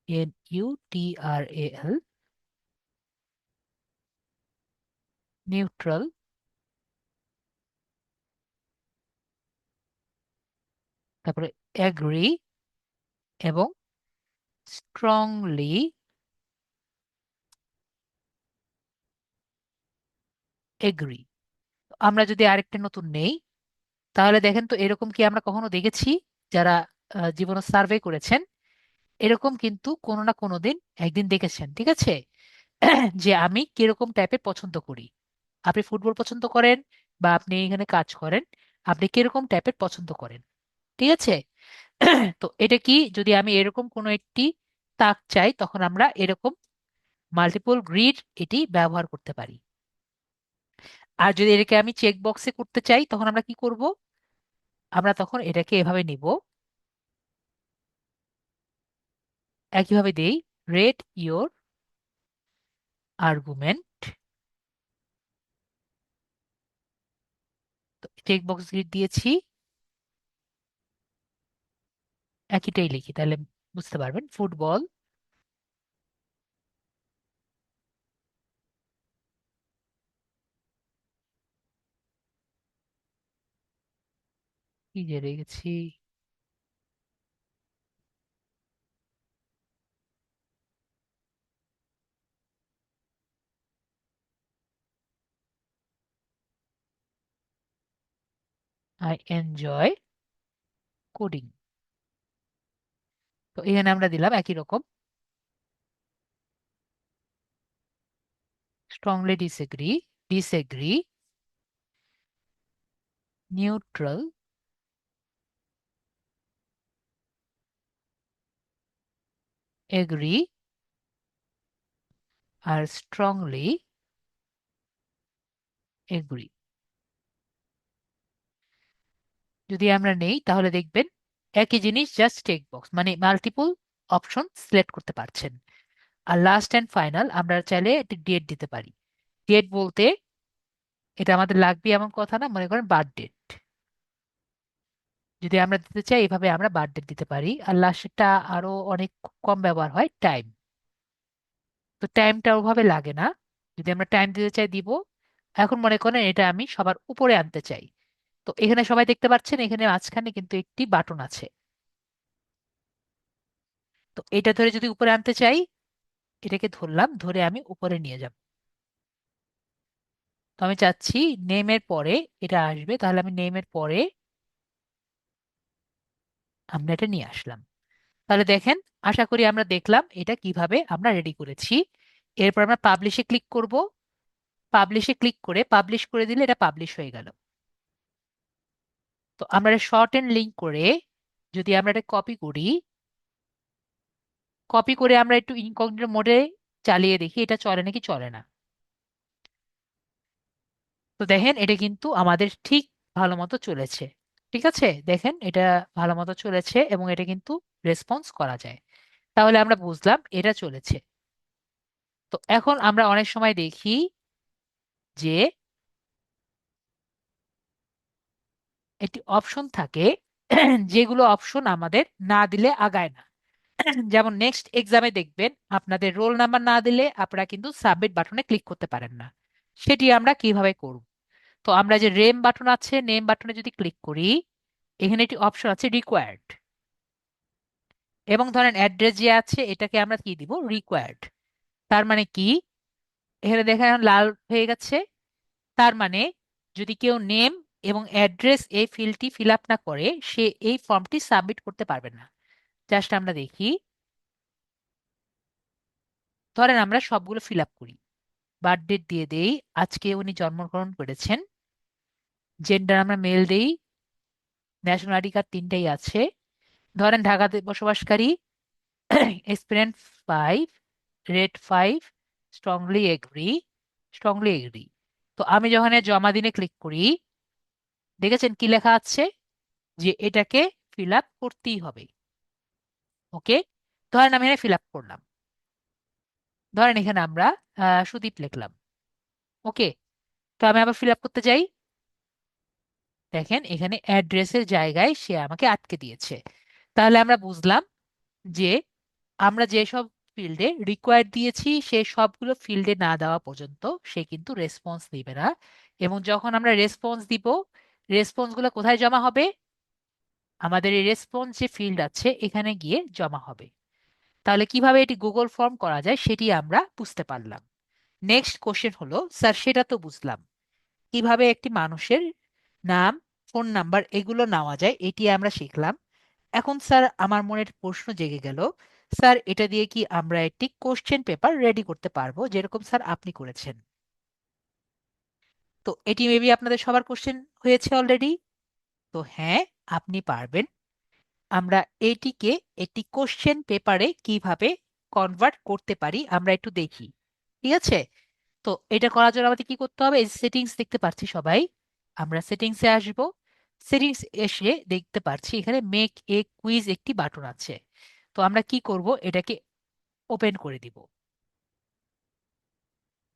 NUTRAL neutral, তারপরে এগ্রি এবং স্ট্রংলি এগ্রি। আমরা যদি আরেকটা নতুন নেই, তাহলে দেখেন তো এরকম কি আমরা কখনো দেখেছি? যারা জীবনে সার্ভে করেছেন এরকম কিন্তু কোনো না কোনো দিন একদিন দেখেছেন, ঠিক আছে? যে আমি কিরকম টাইপের পছন্দ করি। আপনি ফুটবল পছন্দ করেন বা আপনি এখানে কাজ করেন, আপনি কিরকম টাইপের পছন্দ করেন। ঠিক আছে, তো এটা কি, যদি আমি এরকম কোনো একটি তাক চাই তখন আমরা এরকম মাল্টিপল গ্রিড এটি ব্যবহার করতে পারি। আর যদি এটাকে আমি চেক বক্সে করতে চাই তখন আমরা কি করব? আমরা তখন এটাকে এভাবে নিব, একইভাবে দেই rate your argument. Check box grid দিয়েছি, একইটাই লিখি তাহলে বুঝতে পারবেন। ফুটবল, কি যে রেখেছি, আই এনজয় কোডিং। তো এখানে আমরা দিলাম একই রকম strongly disagree, disagree neutral, agree আর স্ট্রংলি এগ্রি। যদি আমরা নেই তাহলে দেখবেন একই জিনিস, জাস্ট চেক বক্স, মানে মাল্টিপল অপশন সিলেক্ট করতে পারছেন। আর লাস্ট এন্ড ফাইনাল আমরা চাইলে একটি ডেট দিতে পারি। ডেট বলতে এটা আমাদের লাগবে এমন কথা না, মনে করেন বার্থ ডেট। যদি আমরা দিতে চাই এভাবে আমরা বার্থ ডেট দিতে পারি। আর লাস্টেরটা আরো অনেক কম ব্যবহার হয়, টাইম। তো টাইমটা ওভাবে লাগে না, যদি আমরা টাইম দিতে চাই দিব। এখন মনে করেন এটা আমি সবার উপরে আনতে চাই, তো এখানে সবাই দেখতে পাচ্ছেন এখানে মাঝখানে কিন্তু একটি বাটন আছে। তো এটা ধরে যদি উপরে আনতে চাই, এটাকে ধরলাম, ধরে আমি উপরে নিয়ে যাব। তো আমি চাচ্ছি নেমের পরে এটা আসবে, তাহলে আমি নেমের পরে আমরা এটা নিয়ে আসলাম। তাহলে দেখেন, আশা করি আমরা দেখলাম এটা কিভাবে আমরা রেডি করেছি। এরপর আমরা পাবলিশে ক্লিক করব। পাবলিশে ক্লিক করে পাবলিশ করে দিলে এটা পাবলিশ হয়ে গেল। তো আমরা শর্ট এন্ড লিঙ্ক করে যদি আমরা এটা কপি করি, কপি করে আমরা একটু ইনকগনিটো মোডে চালিয়ে দেখি এটা চলে নাকি চলে না। তো দেখেন এটা কিন্তু আমাদের ঠিক ভালো মতো চলেছে। ঠিক আছে, দেখেন এটা ভালো মতো চলেছে এবং এটা কিন্তু রেসপন্স করা যায়। তাহলে আমরা বুঝলাম এটা চলেছে। তো এখন আমরা অনেক সময় দেখি যে একটি অপশন থাকে যেগুলো অপশন আমাদের না দিলে আগায় না। যেমন নেক্সট এক্সামে দেখবেন আপনাদের রোল নাম্বার না দিলে আপনারা কিন্তু সাবমিট বাটনে ক্লিক করতে পারেন না। সেটি আমরা কিভাবে করব? তো আমরা যে নেম বাটন আছে, নেম বাটনে যদি ক্লিক করি, এখানে একটি অপশন আছে রিকোয়ার্ড, এবং ধরেন অ্যাড্রেস যে আছে এটাকে আমরা কি দিব, রিকোয়ার্ড। তার মানে কি, এখানে দেখেন লাল হয়ে গেছে। তার মানে যদি কেউ নেম এবং অ্যাড্রেস এই ফিল্ডটি ফিল আপ না করে, সে এই ফর্মটি সাবমিট করতে পারবে না। জাস্ট আমরা দেখি, ধরেন আমরা সবগুলো ফিল আপ করি, বার্থ ডেট দিয়ে দেই, আজকে উনি জন্মগ্রহণ করেছেন, জেন্ডার আমরা মেল দেই, ন্যাশনাল আইডি কার্ড তিনটাই আছে, ধরেন ঢাকাতে বসবাসকারী, experience 5, rate 5, strongly agri, strongly agri. তো আমি যখন এর জমা দিনে ক্লিক করি, দেখেছেন কি লেখা আছে, যে এটাকে ফিল আপ করতেই হবে। ওকে, ধরেন আমি এখানে ফিল আপ করলাম, ধরেন এখানে আমরা সুদীপ লিখলাম। ওকে, তো আমি আবার ফিল আপ করতে যাই, দেখেন এখানে অ্যাড্রেসের জায়গায় সে আমাকে আটকে দিয়েছে। তাহলে আমরা বুঝলাম যে আমরা যেসব ফিল্ডে রিকোয়ার্ড দিয়েছি সে সবগুলো ফিল্ডে না দেওয়া পর্যন্ত সে কিন্তু রেসপন্স দিবে না। এবং যখন আমরা রেসপন্স দিব, রেসপন্সগুলো কোথায় জমা হবে, আমাদের এই রেসপন্স যে ফিল্ড আছে এখানে গিয়ে জমা হবে। তাহলে কিভাবে এটি গুগল ফর্ম করা যায় সেটি আমরা বুঝতে পারলাম। নেক্সট কোশ্চেন হলো, স্যার সেটা তো বুঝলাম, কিভাবে একটি মানুষের নাম, ফোন নাম্বার এগুলো নেওয়া যায় এটি আমরা শিখলাম। এখন স্যার আমার মনে একটা প্রশ্ন জেগে গেল, স্যার এটা দিয়ে কি আমরা একটি কোশ্চেন পেপার রেডি করতে পারবো, যেরকম স্যার আপনি করেছেন? তো এটি মেবি আপনাদের সবার কোশ্চেন হয়েছে অলরেডি। তো হ্যাঁ, আপনি পারবেন। আমরা এটিকে একটি কোশ্চেন পেপারে কিভাবে কনভার্ট করতে পারি আমরা একটু দেখি। ঠিক আছে, তো এটা করার জন্য আমাদের কি করতে হবে, এই সেটিংস দেখতে পাচ্ছি সবাই, আমরা সেটিংসে আসব। সেটিংস এসে দেখতে পাচ্ছি এখানে মেক এ কুইজ একটি বাটন আছে। তো আমরা কি করব, এটাকে ওপেন করে দিব।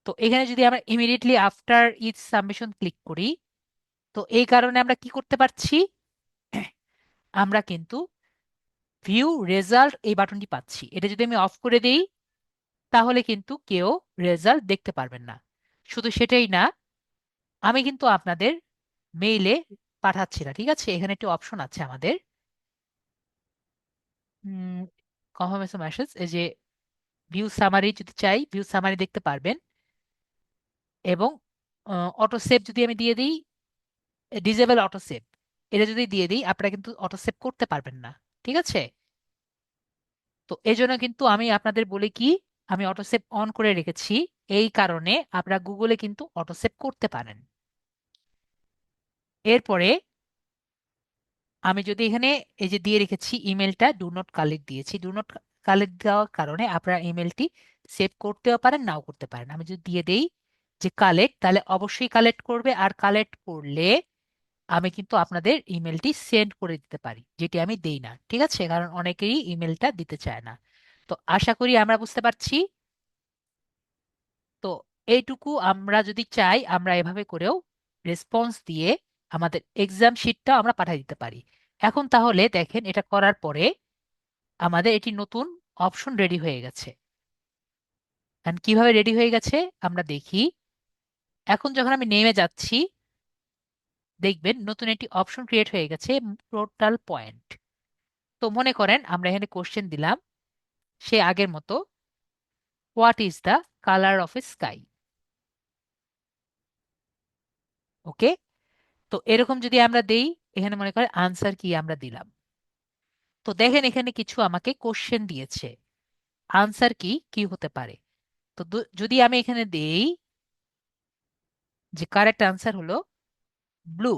তো এখানে যদি আমরা immediately after each submission click করি, তো এই কারণে আমরা কি করতে পারছি, আমরা কিন্তু ভিউ রেজাল্ট এই বাটনটি পাচ্ছি। এটা যদি আমি অফ করে দেই, তাহলে কিন্তু কেউ রেজাল্ট দেখতে পারবেন না। শুধু সেটাই না, আমি কিন্তু আপনাদের মেইলে পাঠাচ্ছি না। ঠিক আছে, এখানে একটি অপশন আছে আমাদের, কনফার্মেশন মেসেজ, এই যে ভিউ সামারি, যদি চাই ভিউ সামারি দেখতে পারবেন। এবং অটো সেভ যদি আমি দিয়ে দিই, ডিজেবল অটো সেভ, এটা যদি দিয়ে দিই আপনারা কিন্তু অটো সেভ করতে পারবেন না। ঠিক আছে, তো এই জন্য কিন্তু আমি আপনাদের বলি কি, আমি অটো সেভ অন করে রেখেছি, এই কারণে আপনারা গুগলে কিন্তু অটো সেভ করতে পারেন। এরপরে আমি যদি এখানে এই যে দিয়ে রেখেছি ইমেলটা ডু নট কালেক্ট দিয়েছি, ডু নট কালেক্ট দেওয়ার কারণে আপনারা ইমেলটি সেভ করতেও পারেন নাও করতে পারেন। আমি যদি দিয়ে দেই যে কালেক্ট, তাহলে অবশ্যই কালেক্ট করবে, আর কালেক্ট করলে আমি কিন্তু আপনাদের ইমেলটি সেন্ড করে দিতে পারি, যেটি আমি দেই না। ঠিক আছে, কারণ অনেকেই ইমেলটা দিতে চায় না। তো আশা করি আমরা বুঝতে পারছি। তো এইটুকু আমরা যদি চাই আমরা এভাবে করেও রেসপন্স দিয়ে আমাদের এক্সাম শিটটা আমরা পাঠিয়ে দিতে পারি। এখন তাহলে দেখেন এটা করার পরে আমাদের এটি নতুন অপশন রেডি হয়ে গেছে। এখন কিভাবে রেডি হয়ে গেছে আমরা দেখি। এখন যখন আমি নেমে যাচ্ছি, দেখবেন নতুন একটি অপশন ক্রিয়েট হয়ে গেছে, টোটাল পয়েন্ট। তো মনে করেন আমরা এখানে কোশ্চেন দিলাম, সে আগের মতো, what is the colour of a sky. Okay, তো এরকম যদি আমরা দেই, এখানে মনে করেন আনসার কি আমরা দিলাম। তো দেখেন এখানে কিছু আমাকে কোশ্চেন দিয়েছে, আনসার কি কি হতে পারে। তো যদি আমি এখানে দেই যে কারেক্ট আনসার হলো ব্লু,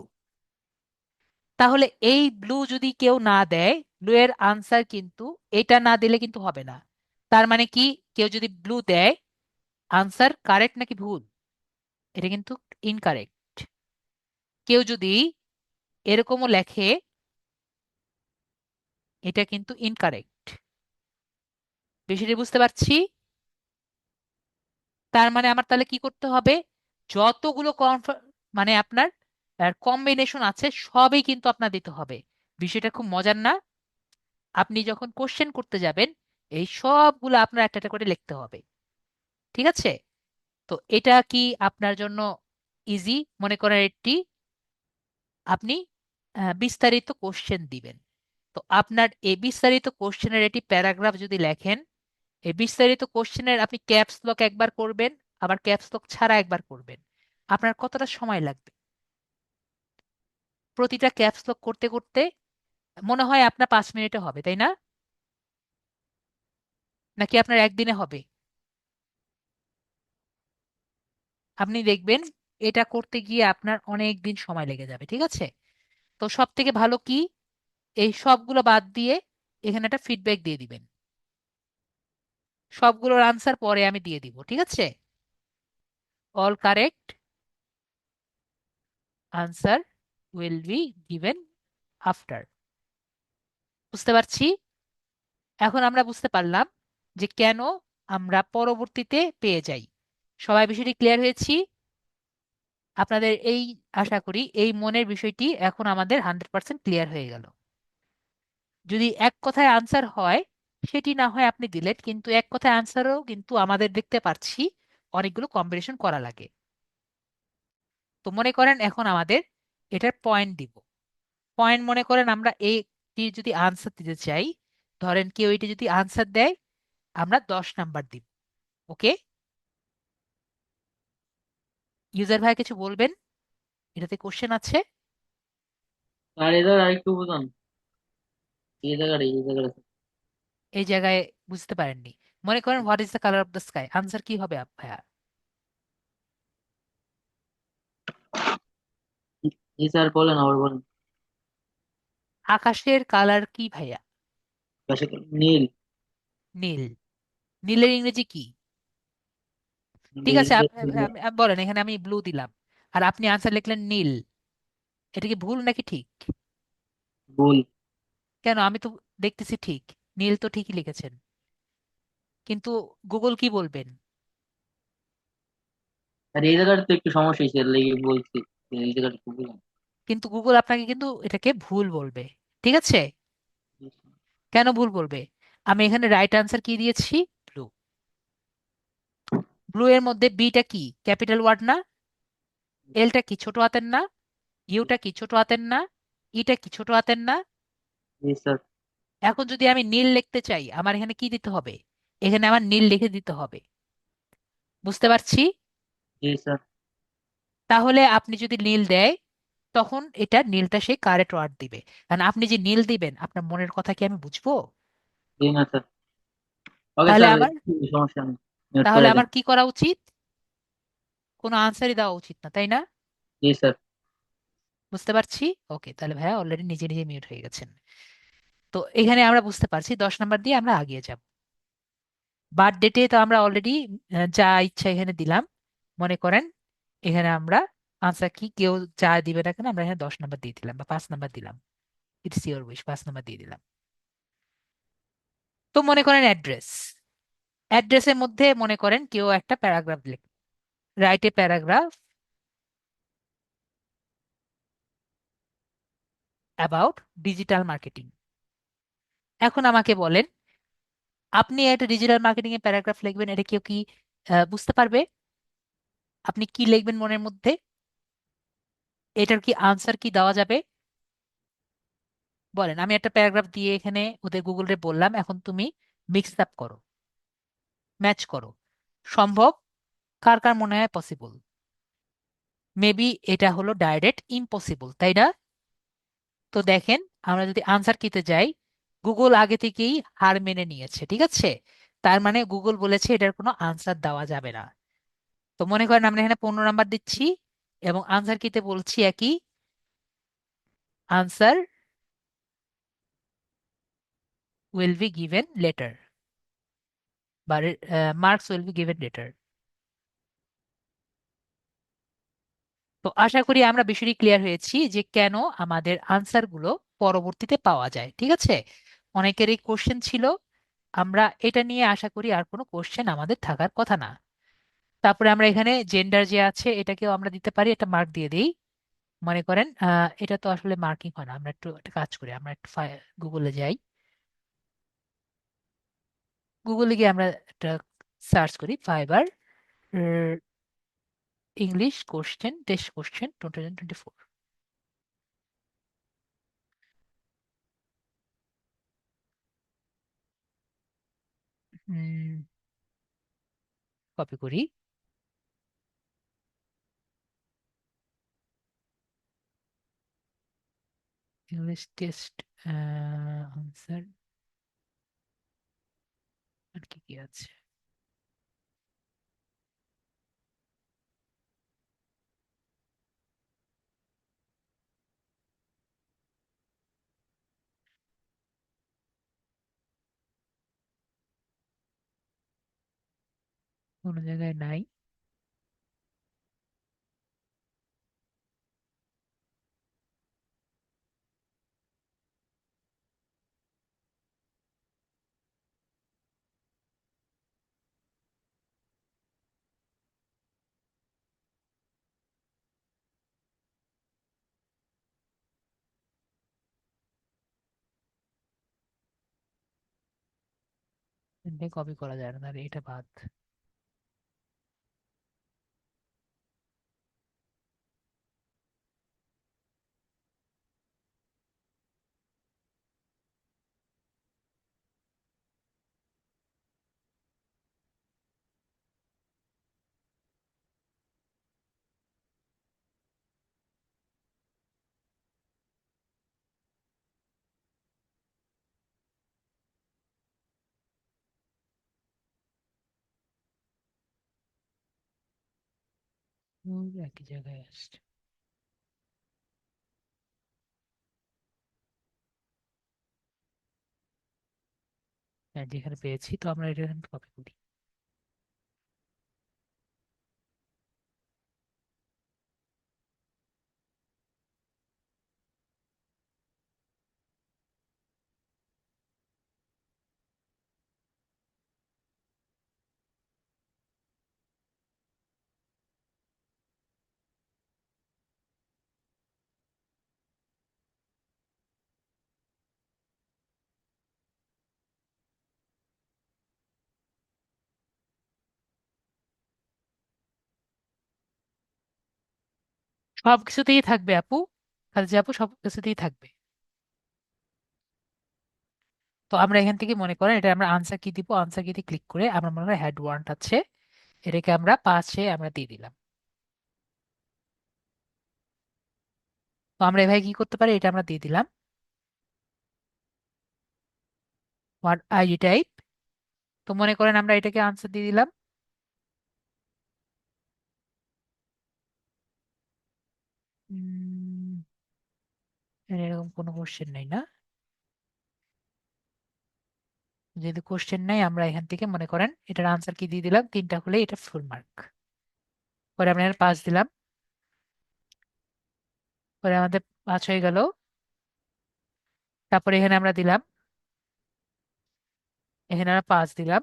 তাহলে এই ব্লু যদি কেউ না দেয়, ব্লু এর আনসার কিন্তু এটা না দিলে কিন্তু হবে না। তার মানে কি, কেউ যদি ব্লু দেয়, আনসার কারেক্ট নাকি ভুল? এটা কিন্তু ইনকারেক্ট। কেউ যদি এরকমও লেখে, এটা কিন্তু ইনকারেক্ট। বিষয়টি বুঝতে পারছি? তার মানে আমার তাহলে কি করতে হবে? যতগুলো মানে আপনার কম্বিনেশন আছে সবই কিন্তু আপনার দিতে হবে। বিষয়টা খুব মজার না? আপনি যখন কোশ্চেন করতে যাবেন, এই সবগুলো আপনার একটা একটা করে লিখতে হবে। ঠিক আছে? তো এটা কি আপনার জন্য ইজি মনে করেন? একটি আপনি বিস্তারিত কোশ্চেন দিবেন। তো আপনার এই বিস্তারিত কোশ্চেনের একটি প্যারাগ্রাফ যদি লেখেন, এই বিস্তারিত কোশ্চেনের আপনি ক্যাপস লক একবার করবেন, আবার ক্যাপস লক ছাড়া একবার করবেন, আপনার কতটা সময় লাগবে? প্রতিটা ক্যাপস লক করতে করতে মনে হয় আপনার 5 মিনিটে হবে, তাই না? নাকি আপনার একদিনে হবে? আপনি দেখবেন এটা করতে গিয়ে আপনার অনেক দিন সময় লেগে যাবে। ঠিক আছে? তো সব থেকে ভালো কি, এই সবগুলো বাদ দিয়ে এখানে একটা ফিডব্যাক দিয়ে দিবেন। সবগুলোর আনসার পরে আমি দিয়ে দিব। ঠিক আছে? All correct answer will be given after. বুঝতে পারছি? এখন আমরা বুঝতে পারলাম যে কেন আমরা পরবর্তীতে পেয়ে যাই। সবাই বিষয়টি ক্লিয়ার হয়েছি? আপনাদের এই, আশা করি এই মনের বিষয়টি এখন আমাদের 100% ক্লিয়ার হয়ে গেল। যদি এক কথায় আনসার হয়, সেটি না হয় আপনি দিলেন, কিন্তু এক কথায় আনসারও কিন্তু আমাদের দেখতে পাচ্ছি অনেকগুলো কম্বিনেশন করা লাগে। তো মনে করেন এখন আমাদের এটার পয়েন্ট দিব। পয়েন্ট মনে করেন আমরা এইটি যদি আনসার দিতে চাই, ধরেন কেউ এটি যদি আনসার দেয়, আমরা 10 নাম্বার দিব। ওকে? ইউজার ভাই কিছু বলবেন? এটাতে কোশ্চেন আছে? আর এদের আরেকটু বুঝান, এই জায়গাটা। এই জায়গায় বুঝতে পারেননি? মনে করেন what is the colour of the sky, answer কি হবে ভাইয়া? জি স্যার, বলেন, আবার বলেন। আকাশের কালার কি ভাইয়া? পাশে নীল। নীল। নীলের ইংরেজি কি? ঠিক আছে, বলেন, এখানে আমি ব্লু দিলাম আর আপনি আনসার লিখলেন নীল। এটা কি ভুল নাকি ঠিক? ভুল। কেন? আমি তো দেখতেছি ঠিক, নীল তো ঠিকই লিখেছেন। কিন্তু গুগল কি বলবেন? আর এই জায়গাটা তো একটু সমস্যা হয়েছে, এর লেগে বলছি যে এই জায়গাটা একটু বুঝান। কিন্তু গুগল আপনাকে কিন্তু এটাকে ভুল বলবে। ঠিক আছে? কেন ভুল বলবে? আমি এখানে রাইট আনসার কি দিয়েছি? ব্লু। ব্লু এর মধ্যে বিটা কি ক্যাপিটাল ওয়ার্ড না? এলটা কি ছোট হাতের না? ইউটা কি ছোট হাতের না? ইটা কি ছোট হাতের না? জি স্যার। এখন যদি আমি নীল লিখতে চাই, আমার এখানে কি দিতে হবে? এখানে আমার নীল লিখে দিতে হবে। বুঝতে পারছি? জি স্যার। তাহলে আপনি যদি নীল দেয়, তখন এটা নীলটা সে কারেক্ট ওয়ার্ড দিবে। কারণ আপনি যে নীল দিবেন, আপনার মনের কথা কি আমি বুঝবো? জি না স্যার। ওকে তাহলে স্যার, আমার সমস্যা নেই, নোট তাহলে করে দেন। আমার কি করা উচিত? কোনো আনসারই দেওয়া উচিত না, তাই না? জি স্যার। বুঝতে পারছি। ওকে, তাহলে ভাইয়া অলরেডি নিজে নিজে মিউট হয়ে গেছেন। তো এখানে আমরা বুঝতে পারছি 10 নাম্বার দিয়ে আমরা আগিয়ে যাব। বার্থডেতে তো আমরা অলরেডি যা ইচ্ছা এখানে দিলাম। মনে করেন এখানে আমরা আনসার কি, কেউ যা দিবে না কেন আমরা এখানে 10 নাম্বার দিয়ে দিলাম বা 5 নাম্বার দিলাম। ইটস ইওর উইশ, 5 নাম্বার দিয়ে দিলাম। তো মনে করেন অ্যাড্রেস। অ্যাড্রেসের মধ্যে মনে করেন কেউ একটা প্যারাগ্রাফ লিখে, write a paragraph about digital marketing. এখন আমাকে বলেন, আপনি একটা ডিজিটাল মার্কেটিং এর প্যারাগ্রাফ লিখবেন, এটা কেউ কি বুঝতে পারবে আপনি কি লিখবেন মনের মধ্যে? এটার কি আনসার কি দেওয়া যাবে? বলেন। আমি একটা প্যারাগ্রাফ দিয়ে এখানে ওদের গুগল রে বললাম, এখন তুমি মিক্স আপ করো, ম্যাচ করো। সম্ভব? কার কার মনে হয় পসিবল? মেবি এটা হলো ডাইরেক্ট ইম্পসিবল, তাই না? তো দেখেন, আমরা যদি আনসার কিতে যাই, গুগল আগে থেকেই হার মেনে নিয়েছে। ঠিক আছে? তার মানে গুগল বলেছে এটার কোনো আনসার দেওয়া যাবে না। তো মনে করেন আমরা এখানে 15 নাম্বার দিচ্ছি এবং আনসার কিতে বলছি একই answer will be given later. বা marks will be given later. তো আশা করি আমরা বিষয়টি ক্লিয়ার হয়েছি যে কেন আমাদের আনসার গুলো পরবর্তীতে পাওয়া যায়। ঠিক আছে, অনেকেরই কোশ্চেন ছিল, আমরা এটা নিয়ে আশা করি আর কোনো কোশ্চেন আমাদের থাকার কথা না। তারপরে আমরা এখানে জেন্ডার যে আছে এটাকেও আমরা দিতে পারি, এটা মার্ক দিয়ে দিই। মনে করেন এটা তো আসলে মার্কিং হয় না, আমরা একটু একটা কাজ করি, আমরা একটু গুগলে যাই। গুগলে গিয়ে আমরা একটা সার্চ করি fibre English question test question 2024। Copy করি। ইংলিশ টেস্ট আনসার আর কি কি আছে। কোনো জায়গায় নাই। কপি করা যায় না, তাহলে এটা বাদ। একই জায়গায় আসছে। হ্যাঁ, যেখানে পেয়েছি, তো আমরা এটা কপি করি। সব কিছুতেই থাকবে আপু, খাদিজা আপু, সব কিছুতেই থাকবে। তো আমরা এখান থেকে মনে করেন এটা আমরা আনসার কি দিব, আনসার কিতে ক্লিক করে আমরা মনে করেন হেড ওয়ার্ড আছে, এটাকে আমরা 5-এ আমরা দিয়ে দিলাম। তো আমরা এভাবে কি করতে পারি, এটা আমরা দিয়ে দিলাম হোয়াট আইডি টাইপ। তো মনে করেন আমরা এটাকে আনসার দিয়ে দিলাম। উম, এরকম কোনো কোশ্চেন নেই না, যেহেতু কোশ্চেন নাই আমরা এখান থেকে মনে করেন এটার আনসার কি দিয়ে দিলাম, 3টা হলে এটা ফুল মার্ক। পরে আমরা এখানে 5 দিলাম। পরে আমাদের 5 হয়ে গেল। তারপরে এখানে আমরা দিলাম, এখানে আমরা 5 দিলাম।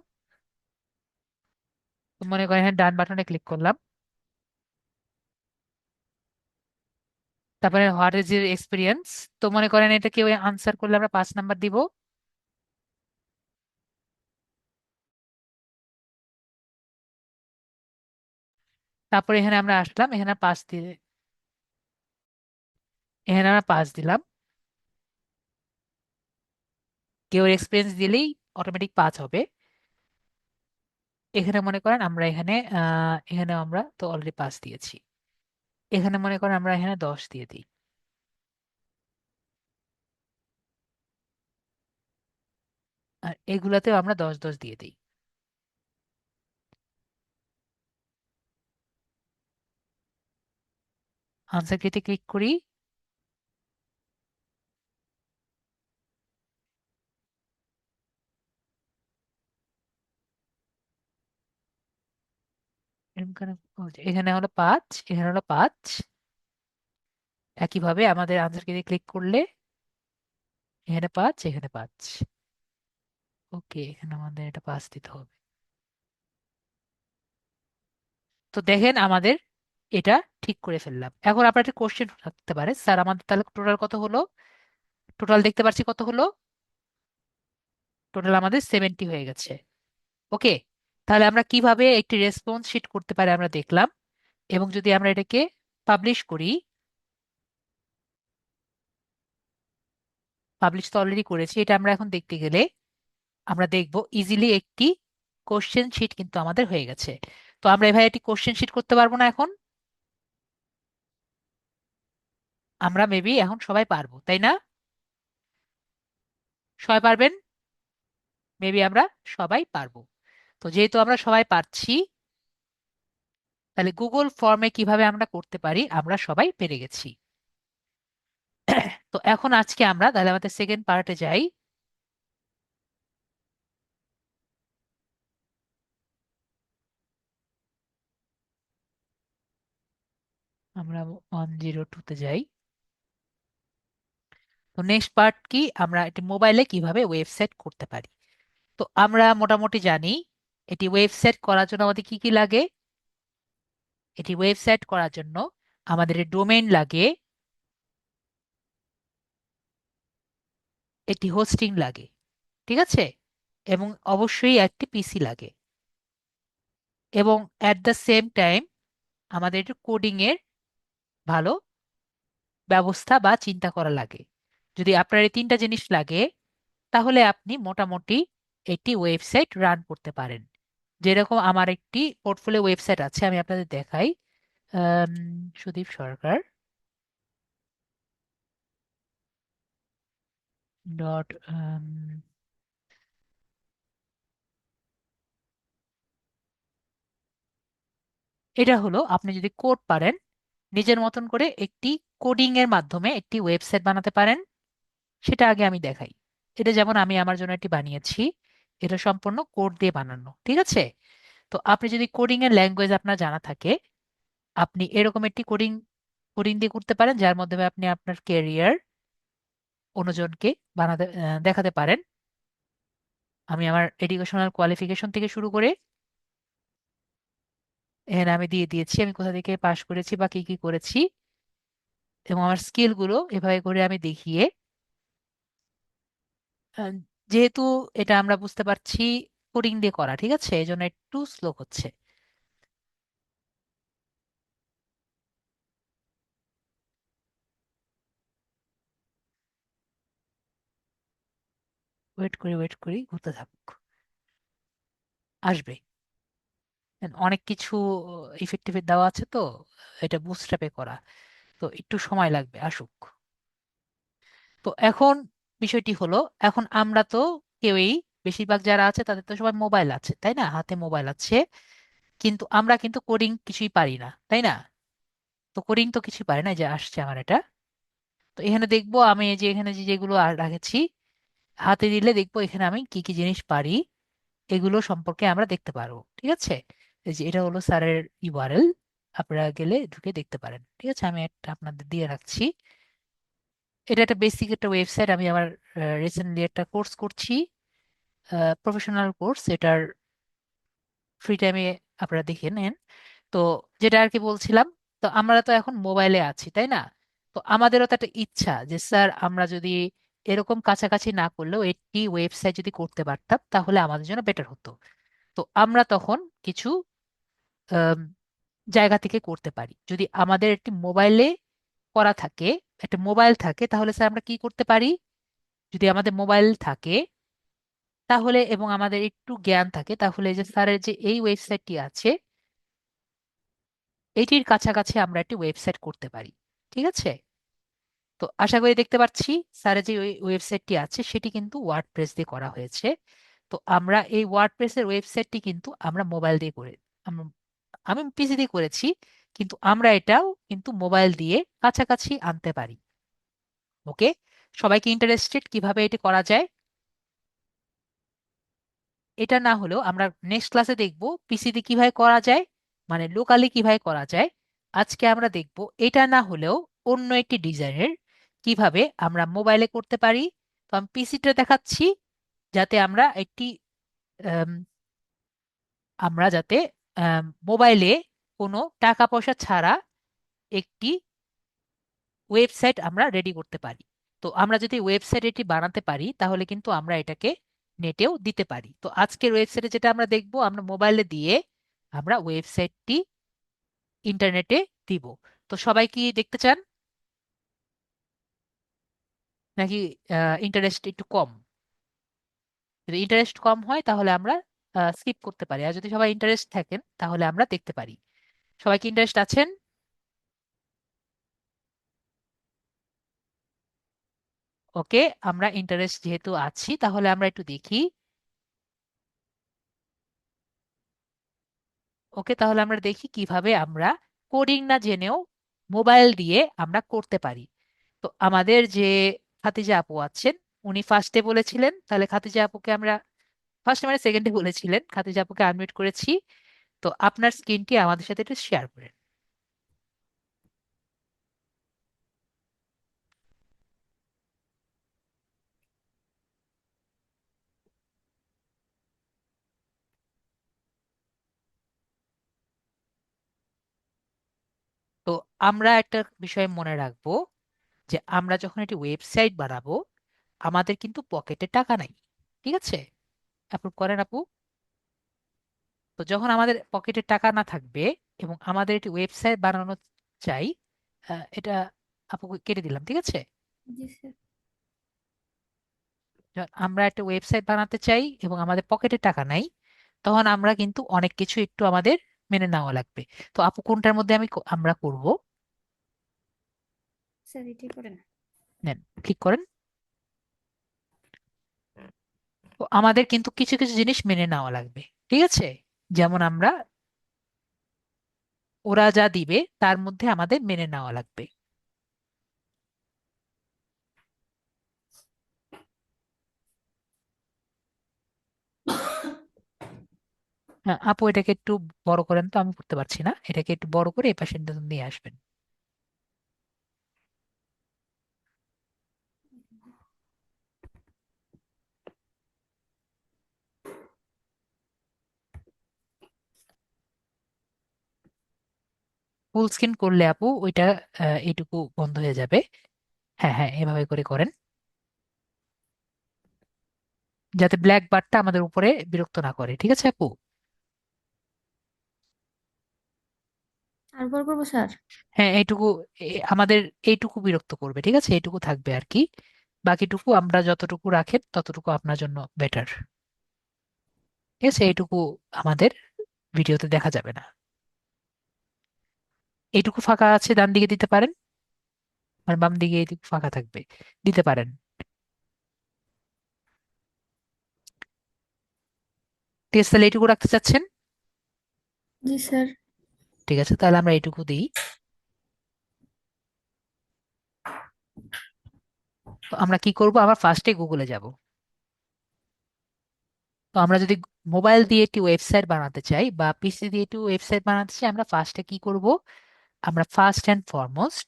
তো মনে করেন এখানে ডান বাটনে ক্লিক করলাম। তারপরে হোয়াট ইজ ইউর এক্সপিরিয়েন্স। তো মনে করেন এটা কেউ আনসার করলে আমরা 5 নাম্বার দিব। তারপরে এখানে আমরা আসলাম, এখানে 5 দিয়ে, এখানে আমরা 5 দিলাম। কেউ এক্সপিরিয়েন্স দিলেই অটোমেটিক 5 হবে। এখানে মনে করেন আমরা এখানে এখানে আমরা তো অলরেডি 5 দিয়েছি। এখানে মনে করেন আমরা এখানে 10 দিয়ে দিই। আর এগুলাতেও আমরা 10-10 দিয়ে দিই। আনসার কিতে ক্লিক করি। এখানে হলো 5, এখানে হলো 5। একইভাবে আমাদের আনসার কি ক্লিক করলে এখানে 5, এখানে 5। ওকে, এখানে আমাদের এটা 5 দিতে হবে। তো দেখেন আমাদের এটা ঠিক করে ফেললাম। এখন আপনার একটা কোশ্চেন থাকতে পারে, স্যার আমাদের তাহলে টোটাল কত হলো? টোটাল দেখতে পাচ্ছি কত হলো, টোটাল আমাদের 70 হয়ে গেছে। ওকে, তাহলে আমরা কিভাবে একটি রেসপন্স শিট করতে পারি আমরা দেখলাম। এবং যদি আমরা এটাকে পাবলিশ করি, পাবলিশ তো অলরেডি করেছি, এটা আমরা এখন দেখতে গেলে আমরা দেখব ইজিলি একটি কোশ্চেন শিট কিন্তু আমাদের হয়ে গেছে। তো আমরা এভাবে একটি কোশ্চেন শিট করতে পারবো না এখন? আমরা মেবি এখন সবাই পারবো, তাই না? সবাই পারবেন? মেবি আমরা সবাই পারবো। তো যেহেতু আমরা সবাই পারছি, তাহলে গুগল ফর্মে কিভাবে আমরা করতে পারি আমরা সবাই পেরে গেছি। তো এখন আজকে আমরা তাহলে আমাদের সেকেন্ড পার্টে যাই। আমরা 102-তে যাই। তো নেক্সট পার্ট কি, আমরা এটি মোবাইলে কিভাবে ওয়েবসাইট করতে পারি। তো আমরা মোটামুটি জানি এটি ওয়েবসাইট করার জন্য আমাদের কি কি লাগে। এটি ওয়েবসাইট করার জন্য আমাদের ডোমেইন লাগে, এটি হোস্টিং লাগে, ঠিক আছে, এবং অবশ্যই একটি পিসি লাগে। এবং অ্যাট দ্য সেম টাইম আমাদের একটু কোডিং এর ভালো ব্যবস্থা বা চিন্তা করা লাগে। যদি আপনার এই তিনটা জিনিস লাগে, তাহলে আপনি মোটামুটি একটি ওয়েবসাইট রান করতে পারেন। যেরকম আমার একটি পোর্টফোলিও ওয়েবসাইট আছে, আমি আপনাদের দেখাই। আম, সুদীপ সরকার ডট, এটা হলো আপনি যদি কোড পারেন, নিজের মতন করে একটি কোডিং এর মাধ্যমে একটি ওয়েবসাইট বানাতে পারেন। সেটা আগে আমি দেখাই। এটা যেমন আমি আমার জন্য একটি বানিয়েছি, এটা সম্পূর্ণ কোড দিয়ে বানানো, ঠিক আছে। তো আপনি যদি কোডিং এর ল্যাঙ্গুয়েজ আপনার জানা থাকে, আপনি এরকম একটি কোডিং কোডিং দিয়ে করতে পারেন, যার মাধ্যমে আপনি আপনার ক্যারিয়ার অন্যজনকে বানাতে দেখাতে পারেন। আমি আমার এডুকেশনাল কোয়ালিফিকেশন থেকে শুরু করে এখানে আমি দিয়ে দিয়েছি আমি কোথা থেকে পাশ করেছি বা কি কি করেছি, এবং আমার স্কিলগুলো এভাবে করে আমি দেখিয়ে, আহ, যেহেতু এটা আমরা বুঝতে পারছি কোডিং দিয়ে করা, ঠিক আছে, এই জন্য একটু স্লো হচ্ছে। ওয়েট করি, ওয়েট করি, ঘুরতে থাকুক, আসবে। And অনেক কিছু ইফেক্টিভ দেওয়া আছে তো, এটা বুটস্ট্র্যাপে করা, তো একটু সময় লাগবে, আসুক। তো এখন বিষয়টি হলো, এখন আমরা তো কেউই, বেশিরভাগ যারা আছে তাদের তো সবাই মোবাইল আছে, তাই না, হাতে মোবাইল আছে। কিন্তু আমরা কিন্তু কোডিং কিছুই পারি না, তাই না? তো কোডিং তো কিছুই পারি না, এই যে আসছে আমার এটা। তো এখানে দেখবো আমি এই যে এখানে যেগুলো আর রাখেছি, হাতে দিলে দেখবো এখানে আমি কি কি জিনিস পারি, এগুলো সম্পর্কে আমরা দেখতে পারবো, ঠিক আছে। এই যে এটা হলো স্যারের ইউআরএল, আপনারা গেলে ঢুকে দেখতে পারেন, ঠিক আছে। আমি একটা আপনাদের দিয়ে রাখছি। এটা একটা বেসিক একটা ওয়েবসাইট, আমি আমার রিসেন্টলি একটা কোর্স করছি, প্রফেশনাল কোর্স, এটার ফ্রি টাইমে আপনারা দেখে নেন। তো যেটা আর কি বলছিলাম, তো আমরা তো এখন মোবাইলে আছি, তাই না? তো আমাদেরও তো একটা ইচ্ছা যে স্যার আমরা যদি এরকম কাছাকাছি না করলেও একটি ওয়েবসাইট যদি করতে পারতাম তাহলে আমাদের জন্য বেটার হতো। তো আমরা তখন কিছু আম, জায়গা থেকে করতে পারি। যদি আমাদের একটি মোবাইলে করা থাকে, একটা মোবাইল থাকে, তাহলে স্যার আমরা কি করতে পারি? যদি আমাদের মোবাইল থাকে তাহলে, এবং আমাদের একটু জ্ঞান থাকে, তাহলে এই যে স্যারের যে এই ওয়েবসাইটটি আছে, এটির কাছাকাছি আমরা একটি ওয়েবসাইট করতে পারি, ঠিক আছে। তো আশা করি দেখতে পাচ্ছি স্যারের যে ওয়েবসাইটটি আছে সেটি কিন্তু ওয়ার্ডপ্রেস দিয়ে করা হয়েছে। তো আমরা এই ওয়ার্ডপ্রেসের ওয়েবসাইটটি কিন্তু আমরা মোবাইল দিয়ে করে, আম- আমি পিসি দিয়ে করেছি, কিন্তু আমরা এটাও কিন্তু মোবাইল দিয়ে কাছাকাছি আনতে পারি। ওকে, সবাইকে ইন্টারেস্টেড কিভাবে এটি করা যায়? এটা না হলেও আমরা নেক্সট ক্লাসে দেখব পিসি দিয়ে কিভাবে করা যায়, মানে লোকালি কিভাবে করা যায় আজকে আমরা দেখব। এটা না হলেও অন্য একটি ডিজাইনের কিভাবে আমরা মোবাইলে করতে পারি। তো আমি পিসিটা দেখাচ্ছি, যাতে আম, আমরা যাতে মোবাইলে কোনো টাকা পয়সা ছাড়া একটি ওয়েবসাইট আমরা রেডি করতে পারি। তো আমরা যদি ওয়েবসাইট এটি বানাতে পারি তাহলে কিন্তু আমরা এটাকে নেটেও দিতে পারি। তো আজকের ওয়েবসাইটে যেটা আমরা দেখব, আমরা মোবাইলে দিয়ে আমরা ওয়েবসাইটটি ইন্টারনেটে দিব। তো সবাই কি দেখতে চান, নাকি ইন্টারেস্ট একটু কম? যদি ইন্টারেস্ট কম হয় তাহলে আমরা স্কিপ করতে পারি, আর যদি সবাই ইন্টারেস্ট থাকেন তাহলে আমরা দেখতে পারি। সবাই কি ইন্টারেস্ট আছেন? ওকে, আমরা ইন্টারেস্ট যেহেতু আছি তাহলে আমরা একটু দেখি। ওকে, তাহলে আমরা দেখি কিভাবে আমরা কোডিং না জেনেও মোবাইল দিয়ে আমরা করতে পারি। তো আমাদের যে খাদিজা আপু আছেন, উনি ফার্স্টে বলেছিলেন, তাহলে খাদিজা আপুকে আমরা ফার্স্টে মানে সেকেন্ডে বলেছিলেন, খাদিজা আপুকে আনমিউট করেছি। তো আপনার স্ক্রিনটি আমাদের সাথে একটু শেয়ার করেন। তো আমরা একটা বিষয় মনে রাখবো, যে আমরা যখন একটি ওয়েবসাইট বানাবো আমাদের কিন্তু পকেটে টাকা নাই। ঠিক আছে? অ্যাপ্রুভ করেন আপু? তো যখন আমাদের পকেটে টাকা না থাকবে এবং আমাদের একটি ওয়েবসাইট বানানো চাই, এটা আপুকে কেটে দিলাম, ঠিক আছে? জি স্যার। যখন আমরা একটা ওয়েবসাইট বানাতে চাই এবং আমাদের পকেটে টাকা নাই, তখন আমরা কিন্তু অনেক কিছু একটু আমাদের মেনে নেওয়া লাগবে। তো আপু কোনটার মধ্যে আমরা করব? স্যার এটাই করেন। নেন, ক্লিক করেন। তো আমাদের কিন্তু কিছু কিছু জিনিস মেনে নেওয়া লাগবে, ঠিক আছে? যেমন আমরা ওরা যা দিবে তার মধ্যে আমাদের মেনে নেওয়া লাগবে। হ্যাঁ, আপু এটাকে একটু বড় করেন, তো আমি করতে পারছি না, এটাকে একটু বড় করে এই পাশে নিয়ে আসবেন। ফুল স্ক্রিন করলে আপু ওইটা এইটুকু বন্ধ হয়ে যাবে। হ্যাঁ হ্যাঁ, এভাবে করে করেন, যাতে ব্ল্যাক বারটা আমাদের উপরে বিরক্ত না করে, ঠিক আছে আপু? আর বড় করবো স্যার? হ্যাঁ, এইটুকু আমাদের এইটুকু বিরক্ত করবে, ঠিক আছে? এইটুকু থাকবে আর কি। বাকিটুকু আমরা যতটুকু রাখেন ততটুকু আপনার জন্য বেটার। ঠিক আছে, এইটুকু আমাদের ভিডিওতে দেখা যাবে না। এইটুকু ফাঁকা আছে, ডান দিকে দিতে পারেন, আর বাম দিকে এইটুকু ফাঁকা থাকবে, দিতে পারেন। ঠিক আছে, তাহলে এইটুকু রাখতে চাচ্ছেন? জি স্যার। ঠিক আছে, তাহলে আমরা এইটুকু দিই। তো আমরা কি করব, আমরা ফার্স্টে গুগলে যাব। তো আমরা যদি মোবাইল দিয়ে একটি ওয়েবসাইট বানাতে চাই বা পিসি দিয়ে একটি ওয়েবসাইট বানাতে চাই, আমরা ফার্স্টে কি করব? আমরা ফার্স্ট অ্যান্ড ফরমোস্ট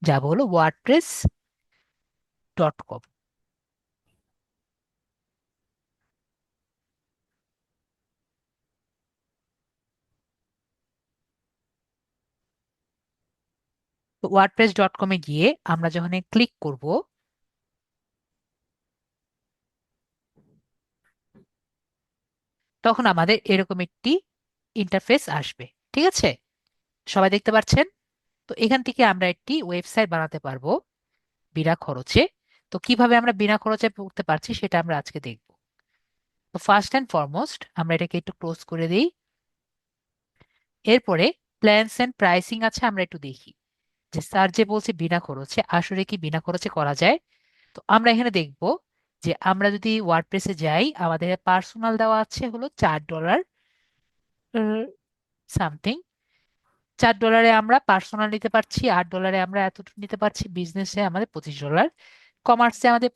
যাব হলো wordpress.com। তো wordpress.com এ গিয়ে আমরা যখন ক্লিক করব তখন আমাদের এরকম একটি ইন্টারফেস আসবে, ঠিক আছে? সবাই দেখতে পাচ্ছেন? তো এখান থেকে আমরা একটি ওয়েবসাইট বানাতে পারবো বিনা খরচে। তো কিভাবে আমরা বিনা খরচে করতে পারছি সেটা আমরা আজকে দেখব। তো ফার্স্ট অ্যান্ড ফরমোস্ট আমরা এটাকে একটু ক্লোজ করে দিই। এরপরে প্ল্যানস এন্ড প্রাইসিং আছে, আমরা একটু দেখি যে স্যার যে বলছে বিনা খরচে, আসলে কি বিনা খরচে করা যায়? তো আমরা এখানে দেখব যে আমরা যদি ওয়ার্ডপ্রেসে যাই, আমাদের পার্সোনাল দেওয়া আছে হলো $4 সামথিং। $4 আমরা পার্সোনাল নিতে পারছি, $8 আমরা এতটুকু নিতে পারছি, বিজনেসে আমাদের $25, কমার্সে আমাদের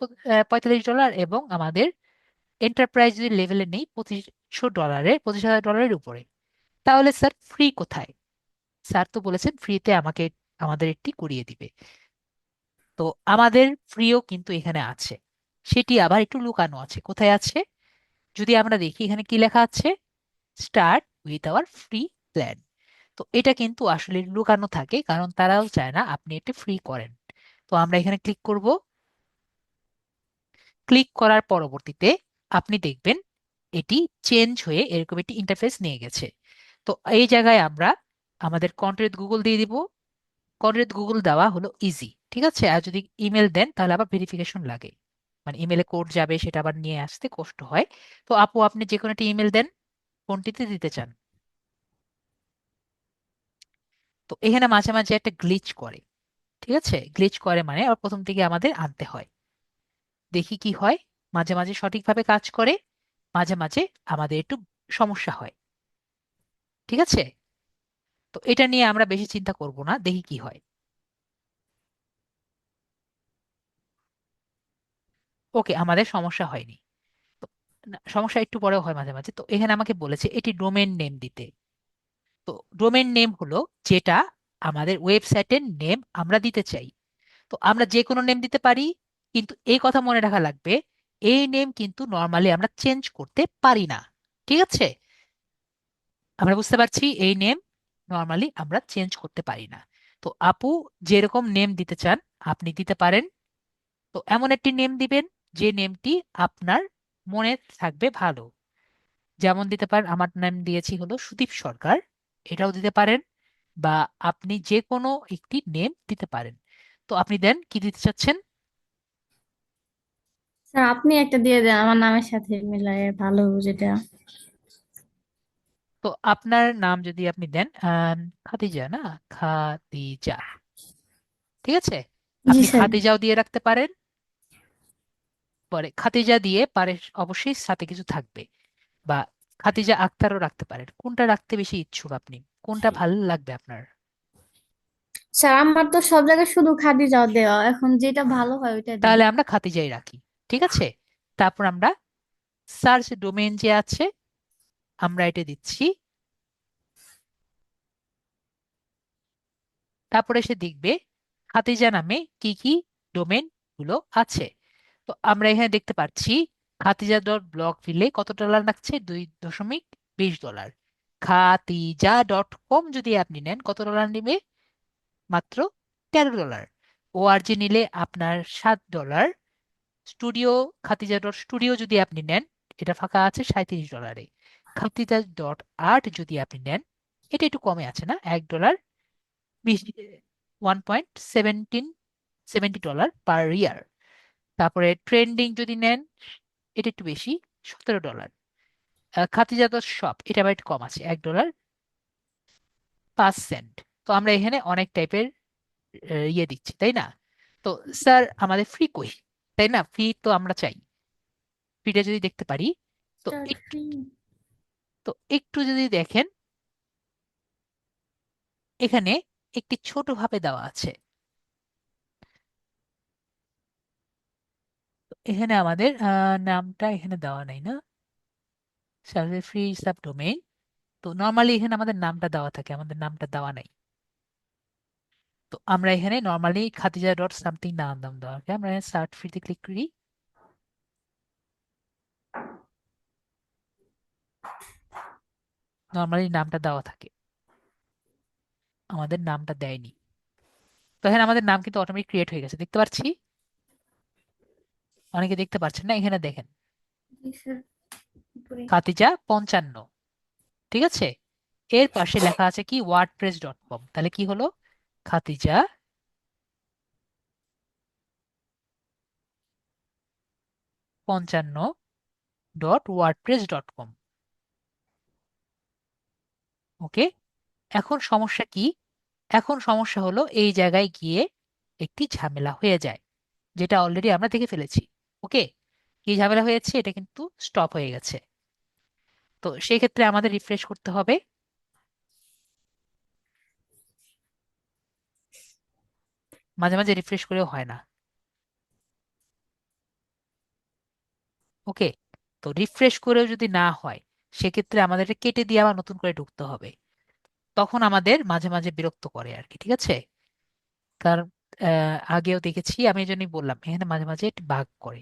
$45, এবং আমাদের এন্টারপ্রাইজ যদি লেভেলে নেই $2500, $25,000 উপরে। তাহলে স্যার ফ্রি কোথায়? স্যার তো বলেছেন ফ্রিতে আমাকে আমাদের একটি করিয়ে দিবে। তো আমাদের ফ্রিও কিন্তু এখানে আছে, সেটি আবার একটু লুকানো আছে। কোথায় আছে? যদি আমরা দেখি এখানে কি লেখা আছে, start with our free plan. তো এটা কিন্তু আসলে লুকানো থাকে, কারণ তারাও চায় না আপনি এটা ফ্রি করেন। তো আমরা এখানে ক্লিক করব। ক্লিক করার পরবর্তীতে আপনি দেখবেন এটি চেঞ্জ হয়ে এরকম একটি ইন্টারফেস নিয়ে গেছে। তো এই জায়গায় আমরা আমাদের কন্ট্রাক্ট গুগল দিয়ে দিব। কন্ট্রাক্ট গুগল দেওয়া হলো ইজি, ঠিক আছে। আর যদি ইমেল দেন তাহলে আবার ভেরিফিকেশন লাগে, মানে ইমেলে কোড যাবে, সেটা আবার নিয়ে আসতে কষ্ট হয়। তো আপু, আপনি যে কোনো একটা ইমেল দেন, কোনটিতে দিতে চান? তো এখানে মাঝে মাঝে একটা গ্লিচ করে, ঠিক আছে। গ্লিচ করে মানে আবার প্রথম থেকে আমাদের আনতে হয়। দেখি কি হয়। মাঝে মাঝে সঠিকভাবে কাজ করে, মাঝে মাঝে আমাদের একটু সমস্যা হয়, ঠিক আছে। তো এটা নিয়ে আমরা বেশি চিন্তা করব না, দেখি কি হয়। ওকে, আমাদের সমস্যা হয়নি। তো না, সমস্যা একটু পরেও হয় মাঝে মাঝে। তো এখানে আমাকে বলেছে এটি ডোমেন নেম দিতে। তো ডোমেন নেম হলো যেটা আমাদের ওয়েবসাইটের নেম আমরা দিতে চাই। তো আমরা যে কোনো নেম দিতে পারি, কিন্তু এই কথা মনে রাখা লাগবে, এই নেম কিন্তু নর্মালি আমরা চেঞ্জ করতে পারি না, ঠিক আছে। আমরা বুঝতে পারছি এই নেম নর্মালি আমরা চেঞ্জ করতে পারি না। তো আপু যেরকম নেম দিতে চান আপনি দিতে পারেন। তো এমন একটি নেম দিবেন যে নেমটি আপনার মনে থাকবে ভালো। যেমন দিতে পারেন, আমার নাম দিয়েছি হলো সুদীপ সরকার, এটাও দিতে পারেন। বা আপনি যে কোনো একটি নেম দিতে পারেন। তো আপনি দেন কি দিতে চাচ্ছেন? স্যার আপনি একটা দিয়ে দেন আমার নামের সাথে মিলায়ে, ভালো যেটা। তো আপনার নাম যদি আপনি দেন খাদিজা, না, খাদিজা, ঠিক আছে। জি আপনি স্যার। খাদিজাও দিয়ে রাখতে পারেন। পরে খাদিজা দিয়ে পারে অবশ্যই সাথে কিছু থাকবে। বা খাদিজা আক্তারও রাখতে পারেন। কোনটা রাখতে বেশি ইচ্ছুক আপনি? কোনটা ভালো লাগবে আপনার? স্যার আমার তো সব জায়গায় শুধু খাদি যাও দেওয়া, এখন যেটা ভালো হয় ওইটা দিন। তাহলে আমরা খাদিজাই রাখি, ঠিক আছে। তারপর আমরা সার্চ ডোমেইন যে আছে আমরা এটা দিচ্ছি। তারপরে সে দেখবে খাদিজা নামে কি কি ডোমেন গুলো আছে। তো আমরা এখানে দেখতে পাচ্ছি খাদিজা ডট ব্লগ ভিলে কত ডলার লাগছে, $2.20। খাদিজা ডট কম যদি আপনি নেন কত ডলার নেবে? মাত্র $13। ওআরজি নিলে আপনার $7। স্টুডিও, খাদিজা ডট স্টুডিও যদি আপনি নেন, এটা ফাঁকা আছে $37। খাদিজা ডট আর্ট যদি আপনি নেন, এটা একটু কমে আছে না, $1, 1.17 পার ইয়ার। তারপরে ট্রেন্ডিং যদি নেন, এটা একটু বেশি, $17। খাদিজা ডট শপ, এটা আবার একটু কম আছে, $1.05। তো আমরা এখানে অনেক টাইপের ইয়ে দিচ্ছি, তাই না? তো স্যার আমাদের ফ্রি কই, তাই না? ফ্রি তো আমরা চাই, ফ্রিটা যদি দেখতে পারি। তো স্টার্ট একটু, ফ্রি। তো একটু যদি দেখেন এখানে একটি ছোট ভাবে দেওয়া আছে। তো এখানে আমাদের নামটা এখানে দেওয়া নাই না, সার্ভে ফ্রি সাব ডোমেইন। তো নর্মালি এখানে আমাদের নামটা দেওয়া থাকে, আমাদের নামটা দেওয়া নাই। তো আমরা এখানে নর্মালি খাদিজা ডট সামথিং নাম দাম দেওয়া থাকে। আমরা সার্চ ফ্রিতে ক্লিক করি। নর্মালি নামটা দেওয়া থাকে, আমাদের নামটা দেয়নি। তো এখানে আমাদের নাম কিন্তু অটোমেটিক ক্রিয়েট হয়ে গেছে, দেখতে পাচ্ছি। অনেকে দেখতে পাচ্ছেন না, এখানে দেখেন জি স্যার। উপরে। খাদিজা 55, ঠিক আছে। এর পাশে লেখা আছে কি wordpress.com, তাহলে কি হলো? খাদিজা 55.wordpress.com। ওকে। এখন সমস্যা কি? এখন সমস্যা হলো এই জায়গায় গিয়ে একটি ঝামেলা হয়ে যায়, যেটা অলরেডি আমরা দেখে ফেলেছি। ওকে, কি ঝামেলা হয়েছে? এটা কিন্তু স্টপ হয়ে গেছে। তো সেই ক্ষেত্রে আমাদের রিফ্রেশ করতে হবে। মাঝে মাঝে রিফ্রেশ করেও হয় না। ওকে, তো রিফ্রেশ করেও যদি না হয় সেক্ষেত্রে আমাদের এটা কেটে দিয়ে আবার নতুন করে ঢুকতে হবে। তখন আমাদের মাঝে মাঝে বিরক্ত করে আর কি, ঠিক আছে? কারণ আগেও দেখেছি, আমি এই জন্যই বললাম এখানে মাঝে মাঝে একটু বাগ করে।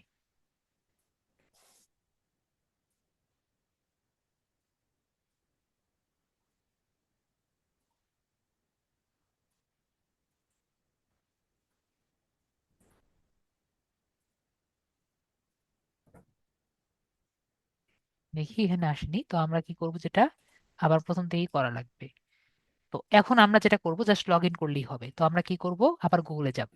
দেখি এখানে আসেনি, তো আমরা কি করব, যেটা আবার প্রথম থেকেই করা লাগবে। তো এখন আমরা যেটা করব, জাস্ট লগ ইন করলেই হবে। তো আমরা কি করব, আবার গুগলে যাব।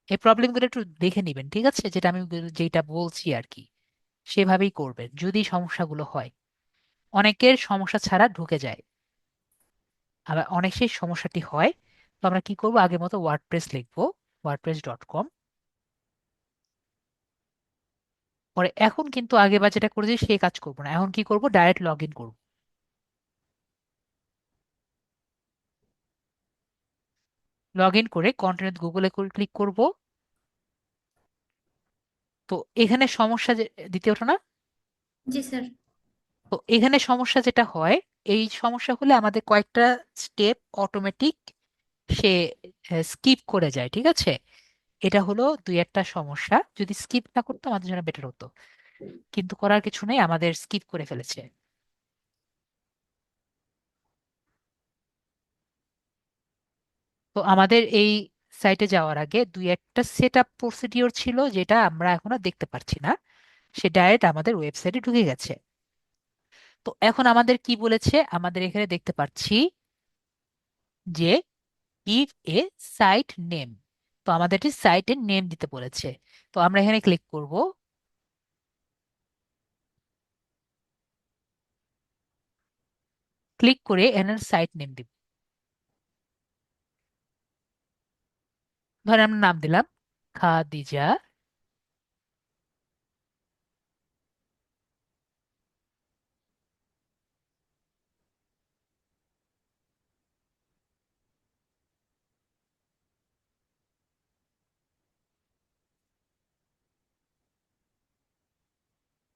এই প্রবলেমগুলো একটু দেখে নিবেন, ঠিক আছে? যেটা আমি যেটা বলছি আর কি, সেভাবেই করবেন যদি সমস্যাগুলো হয়। অনেকের সমস্যা ছাড়া ঢুকে যায়, আবার অনেক সেই সমস্যাটি হয়। তো আমরা কি করব, আগের মতো ওয়ার্ডপ্রেস লিখবো, wordpress.com। পরে এখন কিন্তু আগেবার যেটা করেছি সেই কাজ করব না, এখন কি করব, ডাইরেক্ট লগ ইন করবো। লগ ইন করে কন্টিনিউ গুগলে ক্লিক করব। তো এখানে সমস্যা যে দ্বিতীয়টা না, জি স্যার। তো এখানে সমস্যা যেটা হয়, এই সমস্যা হলে আমাদের কয়েকটা স্টেপ অটোমেটিক সে স্কিপ করে যায়, ঠিক আছে? এটা হলো দুই একটা সমস্যা, যদি স্কিপ না করতো আমাদের জন্য বেটার হতো, কিন্তু করার কিছু নেই, আমাদের স্কিপ করে ফেলেছে। তো আমাদের এই সাইটে যাওয়ার আগে দুই একটা সেট আপ প্রসিডিওর ছিল, যেটা আমরা এখন আর দেখতে পাচ্ছি না, সে ডাইরেক্ট আমাদের ওয়েবসাইটে ঢুকে গেছে। তো এখন আমাদের কি বলেছে, আমাদের এখানে দেখতে পাচ্ছি যে গিভ এ সাইট নেম। তো আমাদের সাইটের নেম দিতে বলেছে। তো আমরা এখানে ক্লিক করব। ক্লিক করে এনার সাইট নেম দিব। ধরেন আমরা নাম দিলাম খাদিজা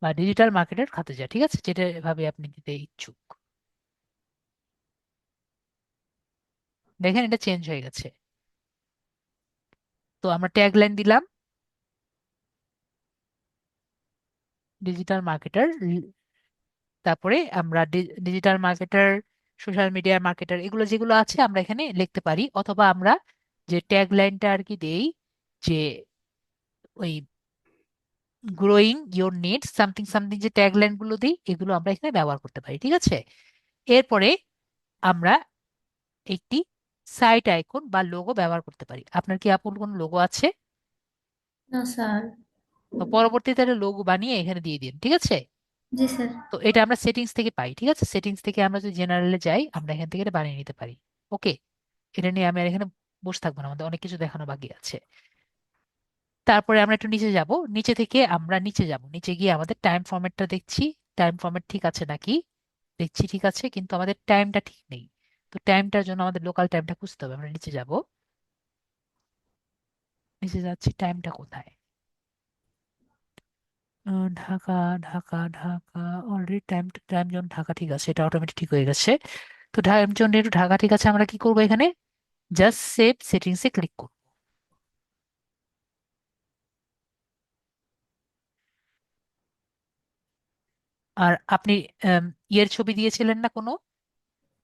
বা ডিজিটাল মার্কেটের খাদিজা, ঠিক আছে? যেটা ভাবে আপনি দিতে ইচ্ছুক। দেখেন এটা চেঞ্জ হয়ে গেছে। তো আমরা ট্যাগ লাইন দিলাম ডিজিটাল মার্কেটার। তারপরে আমরা digital marketer, social media marketer, এগুলো যেগুলো আছে আমরা এখানে লিখতে পারি, অথবা আমরা যে ট্যাগ লাইনটা আর কি দেই, যে ওই growing your needs something something, যে ট্যাগ লাইন গুলো দিই, এগুলো আমরা এখানে ব্যবহার করতে পারি, ঠিক আছে? এরপরে আমরা একটি সাইট আইকন বা লোগো ব্যবহার করতে পারি। আপনার কি আপন কোনো লোগো আছে? না স্যার। তো পরবর্তীতে একটা লোগো বানিয়ে এখানে দিয়ে দিন, ঠিক আছে? জি স্যার। তো এটা আমরা সেটিংস থেকে পাই, ঠিক আছে? সেটিংস থেকে আমরা যদি জেনারেলে যাই, আমরা এখান থেকে এটা বানিয়ে নিতে পারি। ওকে, এটা নিয়ে আমি আর এখানে বসে থাকবো না, আমাদের অনেক কিছু দেখানো বাকি আছে। তারপরে আমরা একটু নিচে যাব, নিচে থেকে আমরা নিচে যাব, নিচে গিয়ে আমাদের টাইম ফরম্যাটটা দেখছি, টাইম ফরম্যাট ঠিক আছে নাকি, দেখছি ঠিক আছে, কিন্তু আমাদের টাইমটা ঠিক নেই। তো টাইমটার জন্য আমাদের লোকাল টাইমটা খুঁজতে হবে। আমরা নিচে যাব, নিচে যাচ্ছি, টাইমটা কোথায়? Dhaka, Dhaka, Dhaka. Already time, time zone Dhaka, ঠিক আছে, এটা অটোমেটিক ঠিক হয়ে গেছে। তো টাইম জোন একটু ঢাকা ঠিক আছে, আমরা কি করবো এখানে, জাস্ট সেভ সেটিংসে ক্লিক করব। আর আপনি ইয়ের ছবি দিয়েছিলেন না কোনো,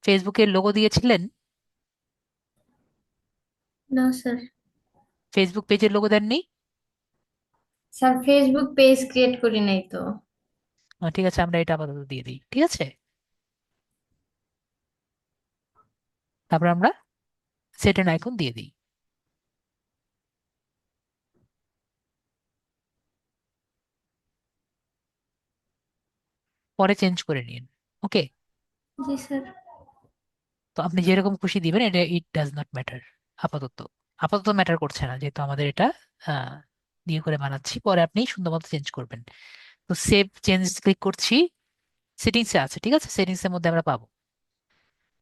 ফেসবুকের লোগো দিয়েছিলেন? না স্যার। ফেসবুক পেজের লোগো দেননি? স্যার ফেসবুক পেজ ক্রিয়েট করি নাই তো। ঠিক আছে, আমরা এটা আপাতত দিয়ে দিই, ঠিক আছে? তারপর আমরা সেট এন আইকন দিয়ে দিই। পরে চেঞ্জ করে নিন। ওকে। জি স্যার। তো আপনি যেরকম খুশি দিবেন, এটা ইট ডাজ নট ম্যাটার। আপাতত, আপাতত ম্যাটার করছে না, যেহেতু আমাদের এটা আহ, দিয়ে করে বানাচ্ছি, পরে আপনি সুন্দর মতো চেঞ্জ করবেন। তো সেভ চেঞ্জ ক্লিক করছি। সেটিংসে আছে, ঠিক আছে, সেটিংস এর মধ্যে আমরা পাবো।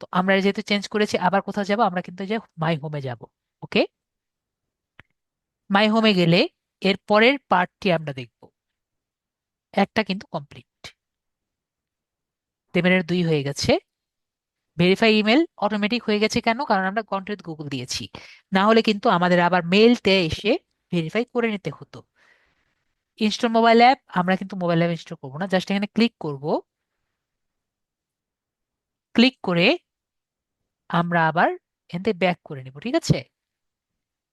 তো আমরা যেহেতু চেঞ্জ করেছি, আবার কোথাও যাব, আমরা কিন্তু যে মাই হোমে যাব। ওকে, মাই হোমে গেলে এর পরের পার্টটি আমরা দেখব, একটা কিন্তু কমপ্লিট। টেবিলের 2 হয়ে গেছে। ভেরিফাই ইমেল অটোমেটিক হয়ে গেছে কেন? কারণ আমরা কন্টেন্ট গুগল দিয়েছি। না হলে কিন্তু আমাদের আবার মেলতে এসে ভেরিফাই করে নিতে হতো। ইনস্টল মোবাইল অ্যাপ, আমরা কিন্তু মোবাইল অ্যাপ ইনস্টল করবো না, জাস্ট এখানে ক্লিক করব। ক্লিক করে আমরা আবার এখান থেকে ব্যাক করে নিব, ঠিক আছে?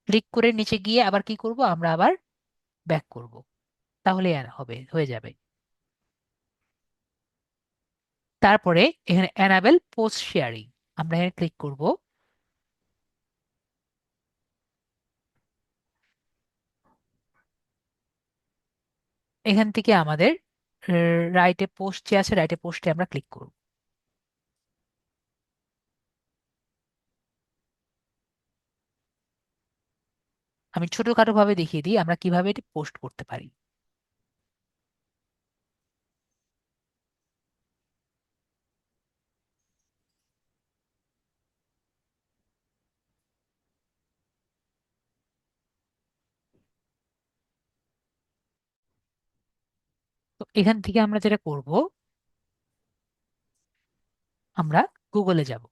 ক্লিক করে নিচে গিয়ে আবার কি করব, আমরা আবার ব্যাক করব। তাহলে আর হবে, হয়ে যাবে। তারপরে এখানে এনাবেল পোস্ট শেয়ারিং, আমরা এখানে ক্লিক করব। এখান থেকে আমাদের রাইটে পোস্ট যে আছে, রাইটে পোস্টে আমরা ক্লিক করব। আমি ছোটখাটো ভাবে দেখিয়ে দিই আমরা কিভাবে এটি পোস্ট করতে পারি। তো এখান থেকে আমরা যেটা করব, আমরা গুগলে যাব।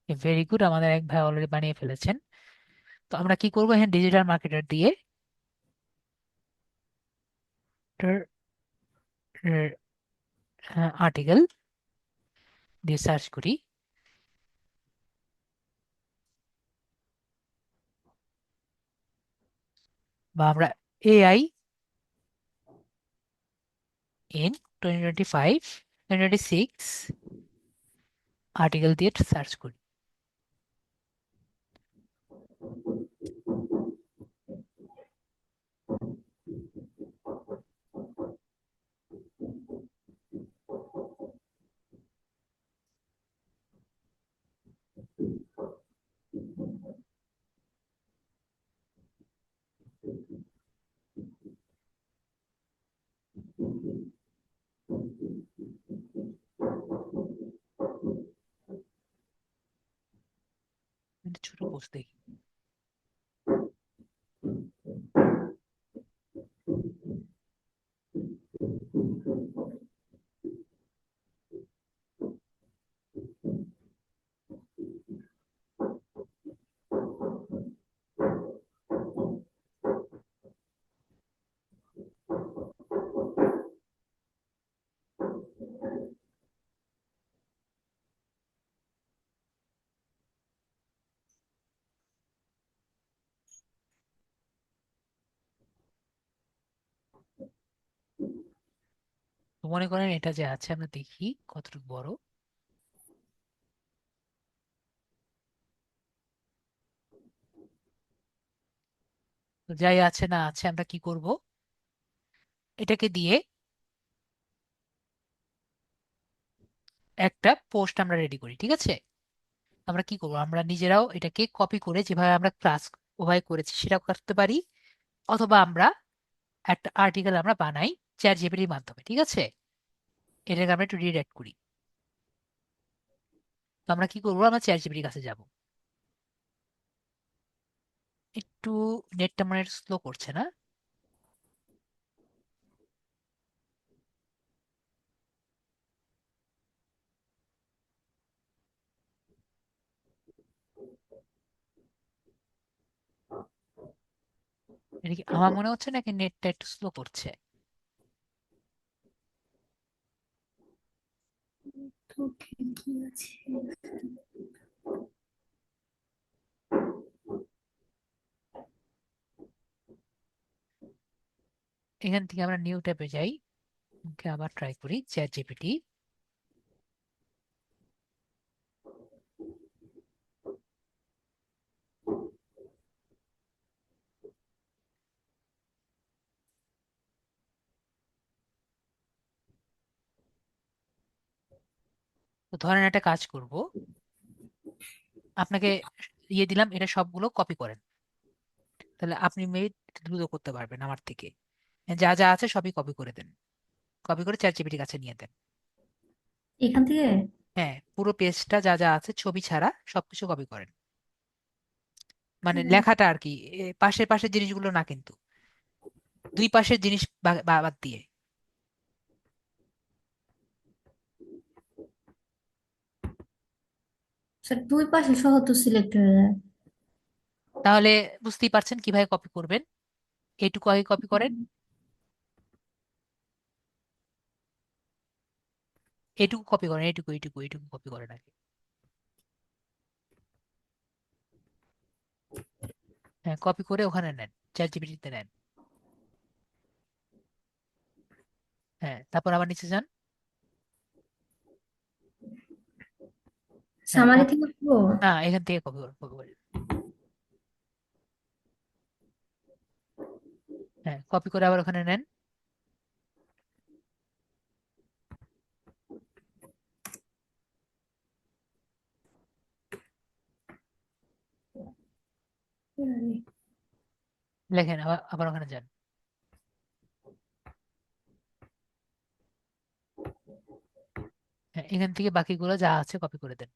ভেরি গুড, আমাদের এক ভাই অলরেডি বানিয়ে ফেলেছেন। তো আমরা কি করবো, এখানে ডিজিটাল মার্কেটার দিয়ে আর্টিকেল দিয়ে সার্চ করি, বা আমরা এআই ইন 2025 2026 আর্টিকেল দিয়ে সার্চ করি। একটা ছোট পোস্ট দেখি। তো মনে করেন এটা যে আছে, আমরা দেখি কতটুকু বড়। তো যাই আছে না আছে, আমরা কি করব, এটাকে দিয়ে একটা পোস্ট আমরা রেডি করি, ঠিক আছে? আমরা কি করব, আমরা নিজেরাও এটাকে কপি করে যেভাবে আমরা ক্লাস ওভাবে করেছি সেটা করতে পারি, অথবা আমরা একটা আর্টিকেল আমরা বানাই চ্যাট জিপিটির মাধ্যমে, ঠিক আছে? এটাকে আমরা একটু রিডাইরেক্ট করি। তো আমরা কি করবো, আমরা চ্যাট জিপিটির কাছে যাব। একটু নেটটা মানে স্লো করছে না? এটা কি আমার মনে হচ্ছে নাকি নেটটা একটু স্লো করছে? তো ঠিকই আছে। এখান থেকে আমরা নিউ ট্যাবে যাই, ওকে আবার ট্রাই করি চ্যাট জিপিটি। তো ধরেন একটা কাজ করব, আপনাকে ইয়ে দিলাম, এটা সবগুলো কপি করেন, তাহলে আপনি মেয়ে দ্রুত করতে পারবেন আমার থেকে। যা যা আছে সবই কপি করে দেন, কপি করে চ্যাট জিপিটির কাছে নিয়ে দেন। এখান থেকে। হ্যাঁ, পুরো পেজটা যা যা আছে ছবি ছাড়া সবকিছু কপি করেন, মানে লেখাটা আর কি, পাশের পাশের জিনিসগুলো না কিন্তু, দুই পাশের জিনিস বাদ দিয়ে। স্যার দুই পাশে সহ তো সিলেক্ট হয়ে যায়। তাহলে বুঝতেই পারছেন কিভাবে কপি করবেন। এইটুকু আগে কপি করেন, এইটুকু কপি করেন, এইটুকু এইটুকু এইটুকু কপি করেন আগে। হ্যাঁ, কপি করে ওখানে নেন, চ্যাট জিপিটিতে নেন। হ্যাঁ, তারপর আবার নিচে যান। হ্যাঁ, সামারি থেকে করবো। না, এখান থেকে কপি করেন, কপি করেন। হ্যাঁ, কপি করে আবার ওখানে নেন। লেখেন, আবার আবার ওখানে যান। হ্যাঁ, এখান থেকে বাকিগুলো যা আছে কপি করে দেন।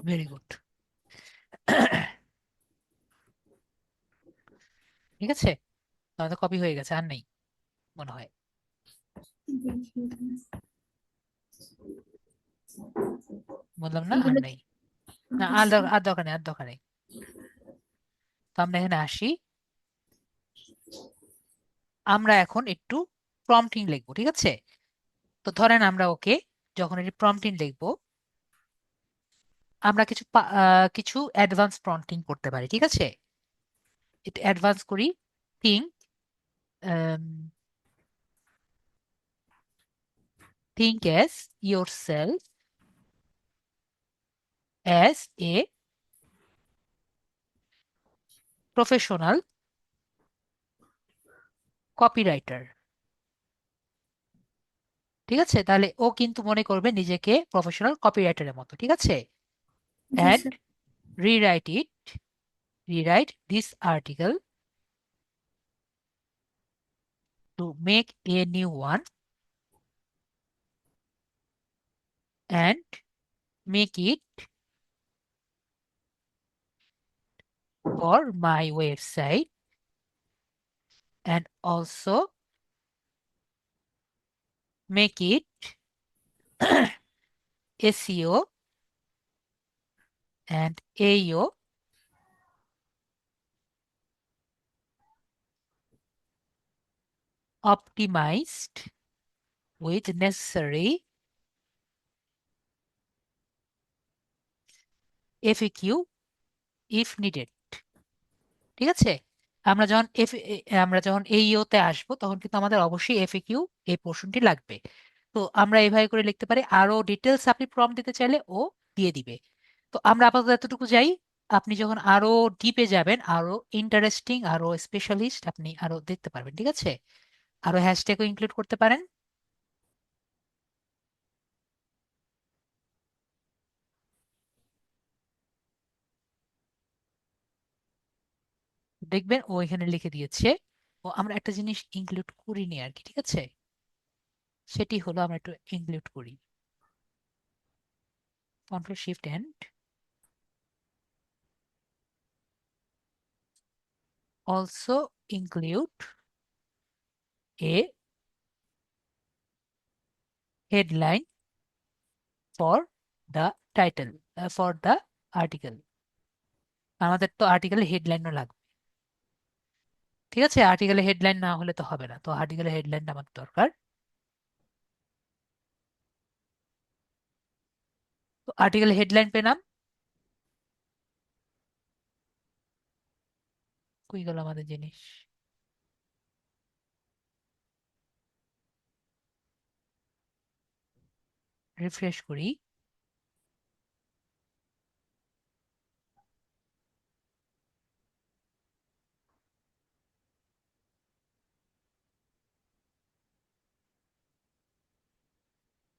Very good. ঠিক আছে, তাহলে কপি হয়ে গেছে, আর নেই মনে হয়। বললাম না, আর এগুলো নেই। না, আর দরকার নেই, আর দরকার নেই। তো আমরা এখানে আসি, আমরা এখন একটু প্রম্পটিং লিখবো, ঠিক আছে? তো ধরেন আমরা ওকে যখন এটি প্রম্পটিং লিখবো, আমরা কিছু অ্যাডভান্স প্রম্পটিং করতে পারি, ঠিক আছে? একটু অ্যাডভান্স করি। Think think as your self as a professional copywriter. ঠিক আছে, তাহলে ও কিন্তু মনে করবে নিজেকে প্রফেশনাল কপিরাইটারের মতো, ঠিক আছে? জি and sir. Rewrite it rewrite this article to make a new one and make it for my website and also make it SEO and AEO optimized with necessary FAQ if needed। ঠিক আছে, আমরা যখন আমরা যখন AEO তে আসবো তখন কিন্তু আমাদের অবশ্যই FAQ এই পোর্শনটি লাগবে। তো আমরা এইভাবে করে লিখতে পারি, আরো ডিটেলস আপনি প্রম্পট দিতে চাইলে ও দিয়ে দিবে। তো আমরা আপাতত এতটুকু যাই। আপনি যখন আরো ডিপে যাবেন, আরো ইন্টারেস্টিং, আরো স্পেশালিস্ট আপনি আরো দেখতে পারবেন, ঠিক আছে? আরো হ্যাশট্যাগও ইনক্লুড করতে পারেন। দেখবেন ও এখানে লিখে দিয়েছে। ও আমরা একটা জিনিস ইনক্লুড করিনি আর কি, ঠিক আছে? সেটি হলো আমরা একটু ইনক্লুড করি, control shift and also include a headline for the title, for the article। আমাদের তো আর্টিকেল হেডলাইনও লাগবে, ঠিক আছে, আর্টিকেলের হেডলাইন না হলে তো হবে না, তো আর্টিকেলের হেডলাইনটা আমার দরকার। তো আর্টিকেল হেডলাইন পেলাম। কই গেল আমাদের জিনিস? রিফ্রেশ করি।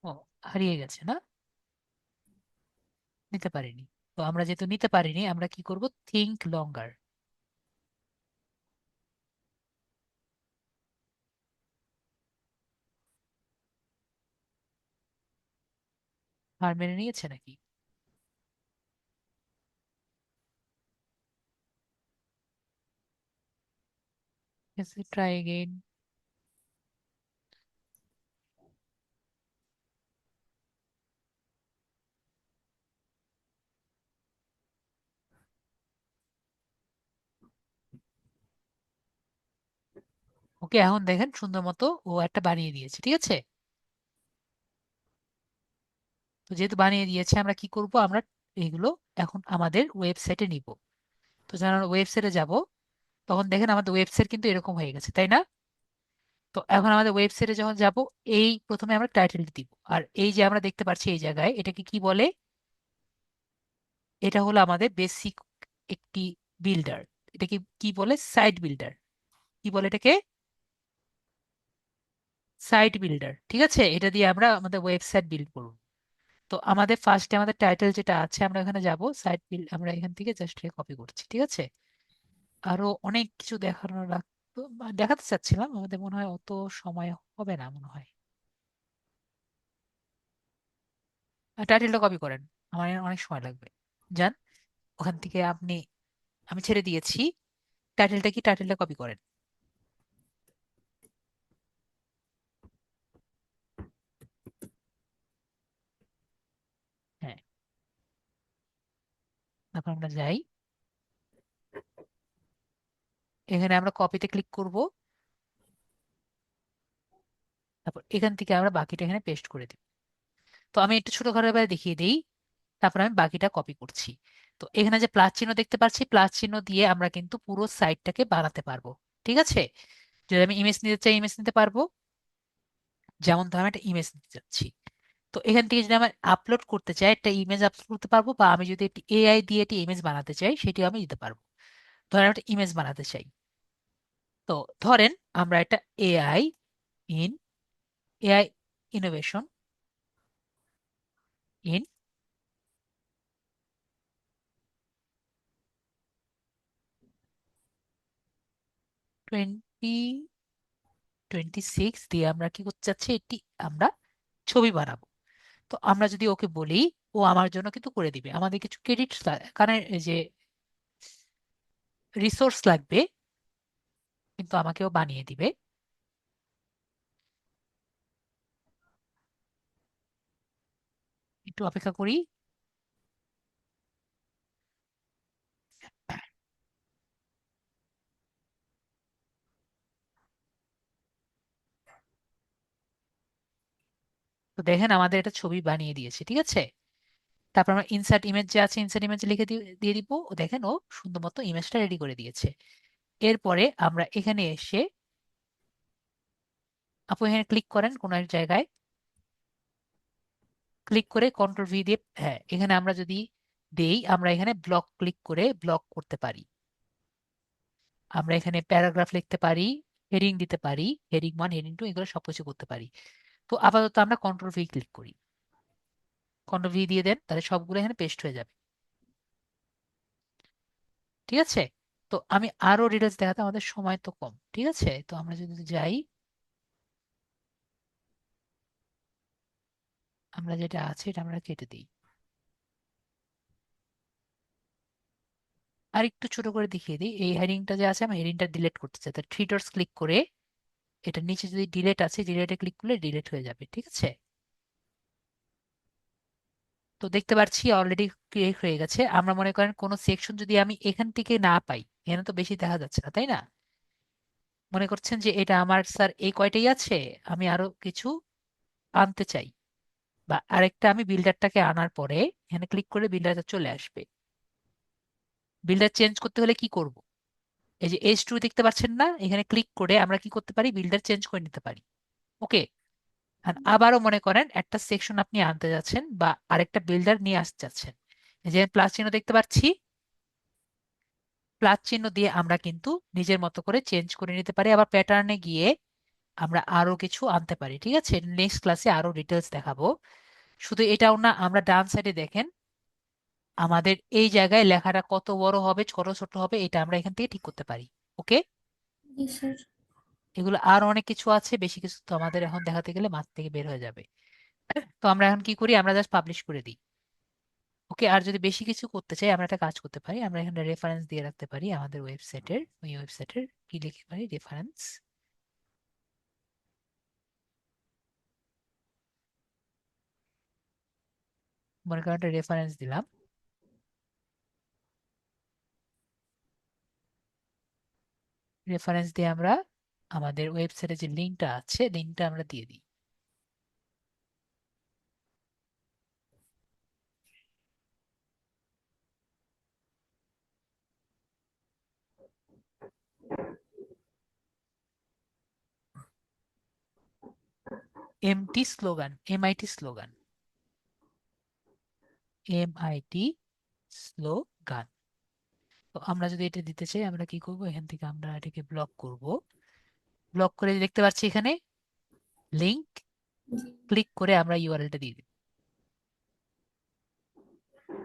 ও, হারিয়ে গেছে না, নিতে পারিনি। তো আমরা যেহেতু নিতে পারিনি, আমরা কি করব, থিঙ্ক লঙ্গার। হার মেনে নিয়েছে নাকি? Try again. ওকে, এখন দেখেন সুন্দর মতো ও একটা বানিয়ে দিয়েছে, ঠিক আছে। তো যেহেতু বানিয়ে দিয়েছে, আমরা কি করব, আমরা এগুলো এখন আমাদের ওয়েবসাইটে নিব। তো যখন আমরা ওয়েবসাইটে যাব, তখন দেখেন আমাদের ওয়েবসাইট কিন্তু এরকম হয়ে গেছে, তাই না? তো এখন আমাদের ওয়েবসাইটে যখন যাব, এই প্রথমে আমরা টাইটেল দিব। আর এই যে আমরা দেখতে পাচ্ছি এই জায়গায়, এটাকে কি বলে? এটা হলো আমাদের বেসিক একটি বিল্ডার। এটাকে কি বলে? Site builder. কি বলে এটাকে? সাইট বিল্ডার, ঠিক আছে। এটা দিয়ে আমরা আমাদের ওয়েবসাইট বিল্ড করব। তো আমাদের ফার্স্টে আমাদের টাইটেল যেটা আছে, আমরা এখানে যাব সাইট বিল্ড, আমরা এখান থেকে জাস্ট কপি করছি, ঠিক আছে। আরো অনেক কিছু দেখানো রাখতো বা দেখাতে চাচ্ছিলাম, আমাদের মনে হয় অত সময় হবে না মনে হয়। টাইটেলটা কপি করেন, আমার অনেক সময় লাগবে। যান, ওখান থেকে আপনি, আমি ছেড়ে দিয়েছি। টাইটেলটা কি, টাইটেলটা কপি করেন। হ্যাঁ, তারপর আমরা যাই, এখানে আমরা কপিতে ক্লিক করব। তারপর এখান থেকে আমরা বাকিটা এখানে পেস্ট করে দিব। তো আমি একটু ছোট ঘরের বাইরে দেখিয়ে দিই, তারপর আমি বাকিটা কপি করছি। তো এখানে যে প্লাস চিহ্ন দেখতে পাচ্ছি, প্লাস চিহ্ন দিয়ে আমরা কিন্তু পুরো সাইটটাকে বানাতে পারবো, ঠিক আছে। যদি আমি ইমেজ নিতে চাই, ইমেজ নিতে পারবো। যেমন ধর আমি একটা ইমেজ নিতে চাচ্ছি, তো এখান থেকে যদি আমি আপলোড করতে চাই, একটা ইমেজ আপলোড করতে পারবো, বা আমি যদি একটি এআই দিয়ে একটি ইমেজ বানাতে চাই, সেটিও আমি দিতে পারবো। ধরেন আমি একটা ইমেজ বানাতে চাই। তো ধরেন আমরা একটা AI in AI innovation in 2026 দিয়ে আমরা কি করতে চাচ্ছি, এটি আমরা ছবি বানাবো। তো আমরা যদি ওকে বলি, ও আমার জন্য কিন্তু করে দিবে। আমাদের কিছু ক্রেডিট, কারণ এই যে রিসোর্স লাগবে, কিন্তু আমাকেও বানিয়ে দিবে। একটু অপেক্ষা করি। তো দেখেন আমাদের একটা ছবি বানিয়ে দিয়েছে, ঠিক আছে। তারপর আমরা ইনসার্ট ইমেজ যে আছে, ইনসার্ট ইমেজ লিখে দিয়ে দিব। ও দেখেন ও সুন্দর মতো ইমেজটা রেডি করে দিয়েছে। এরপরে আমরা এখানে এসে, আপু এখানে ক্লিক করেন কোনো এক জায়গায়, ক্লিক করে কন্ট্রোল ভি দিয়ে, হ্যাঁ, এখানে আমরা যদি দেই, আমরা এখানে ব্লক ক্লিক করে ব্লক করতে পারি। আমরা এখানে প্যারাগ্রাফ লিখতে পারি, হেডিং দিতে পারি, হেডিং 1 হেডিং 2 এগুলো সবকিছু করতে পারি। তো আপাতত আমরা কন্ট্রোল ভি ক্লিক করি, কন্ট্রোল ভি দিয়ে দেন, তাহলে সবগুলো এখানে পেস্ট হয়ে যাবে, ঠিক আছে। তো আমি আরো ডিটেলস দেখাতে, আমাদের সময় তো কম, ঠিক আছে। তো আমরা যদি যাই, আমরা যেটা আছে এটা আমরা কেটে দিই। আর একটু ছোট করে দেখিয়ে দিই, এই হেডিংটা যে আছে, আমি হেডিংটা ডিলিট করতে চাই, তাই থ্রি ডটস ক্লিক করে এটা নিচে যদি ডিলিট আছে, ডিলিটে ক্লিক করলে ডিলিট হয়ে যাবে, ঠিক আছে। তো দেখতে পাচ্ছি অলরেডি ক্রিয়েট হয়ে গেছে। আমরা মনে করেন কোনো সেকশন যদি আমি এখান থেকে না পাই, এখানে তো বেশি দেখা যাচ্ছে না, তাই না? মনে করছেন যে এটা আমার স্যার এই কয়টাই আছে, আমি আরো কিছু আনতে চাই, বা আরেকটা আমি বিল্ডারটাকে আনার পরে এখানে ক্লিক করে বিল্ডারটা চলে আসবে। বিল্ডার চেঞ্জ করতে হলে কি করব? এই যে H2 দেখতে পাচ্ছেন না, এখানে ক্লিক করে আমরা কি করতে পারি, বিল্ডার চেঞ্জ করে নিতে পারি। ওকে। আর আবারও মনে করেন একটা সেকশন আপনি আনতে যাচ্ছেন বা আরেকটা বিল্ডার নিয়ে আসতে যাচ্ছেন, এই যে প্লাস চিহ্ন দেখতে পাচ্ছি, প্লাস চিহ্ন দিয়ে আমরা কিন্তু নিজের মতো করে চেঞ্জ করে নিতে পারি। আবার প্যাটার্নে গিয়ে আমরা আরো কিছু আনতে পারি। ঠিক আছে, নেক্সট ক্লাসে আরো ডিটেলস দেখাবো। শুধু এটাও না, আমরা ডান সাইডে দেখেন আমাদের এই জায়গায় লেখাটা কত বড় হবে ছোট ছোট হবে, এটা আমরা এখান থেকে ঠিক করতে পারি। ওকে। জি স্যার। এগুলো আর অনেক কিছু আছে, বেশি কিছু তো আমাদের এখন দেখাতে গেলে মাথা থেকে বের হয়ে যাবে। তো আমরা এখন কি করি, আমরা জাস্ট পাবলিশ করে দিই। ওকে। আর যদি বেশি কিছু করতে চাই আমরা একটা কাজ করতে পারি, আমরা এখানে রেফারেন্স দিয়ে রাখতে পারি আমাদের ওয়েবসাইটের। ওই ওয়েবসাইটের কি লিখতে পারি, রেফারেন্স। মনে করেন একটা রেফারেন্স দিলাম। রেফারেন্স দিয়ে আমরা আমাদের ওয়েবসাইটে যে লিঙ্কটা আছে, লিঙ্কটা আমরা দিয়ে দিই। MT slogan, MIT slogan, MIT slogan. তো আমরা যদি এটা দিতে চাই আমরা কি করব, এখান থেকে আমরা এটাকে ব্লক করব। ব্লক করে দেখতে পাচ্ছি এখানে লিংক, ক্লিক করে আমরা ইউআরএলটা দিয়ে দিই,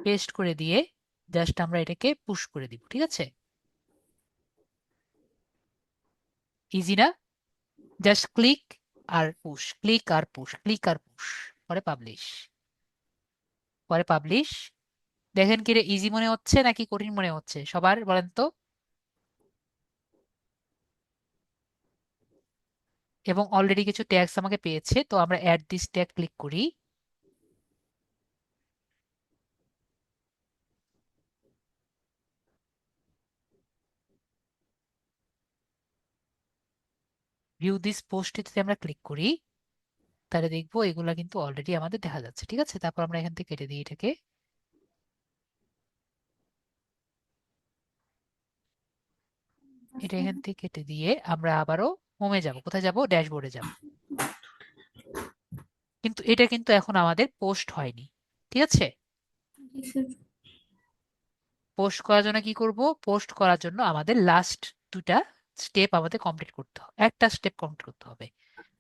পেস্ট করে দিয়ে জাস্ট আমরা এটাকে পুশ করে দিব। ঠিক আছে, ইজি না? জাস্ট ক্লিক আর পুশ, ক্লিক আর পুশ, ক্লিক আর পুশ, পরে পাবলিশ, পরে পাবলিশ। দেখেন কি রে, ইজি মনে হচ্ছে নাকি কঠিন মনে হচ্ছে সবার, বলেন তো? এবং অলরেডি কিছু ট্যাগস আমাকে পেয়েছে, তো আমরা অ্যাড দিস ট্যাগ ক্লিক করি। ভিউ দিস পোস্ট যদি আমরা ক্লিক করি, তাহলে দেখবো এগুলা কিন্তু অলরেডি আমাদের দেখা যাচ্ছে। ঠিক আছে, তারপর আমরা এখান থেকে কেটে দিই এটাকে। এটা এখান থেকে কেটে দিয়ে আমরা আবারও হোমে যাব। কোথায় যাব, ড্যাশবোর্ডে যাব। কিন্তু এটা কিন্তু এখন আমাদের পোস্ট হয়নি। ঠিক আছে, জি স্যার। পোস্ট করার জন্য কি করব, পোস্ট করার জন্য আমাদের লাস্ট দুটা স্টেপ আমাদের কমপ্লিট করতে হবে, একটা স্টেপ কমপ্লিট করতে হবে।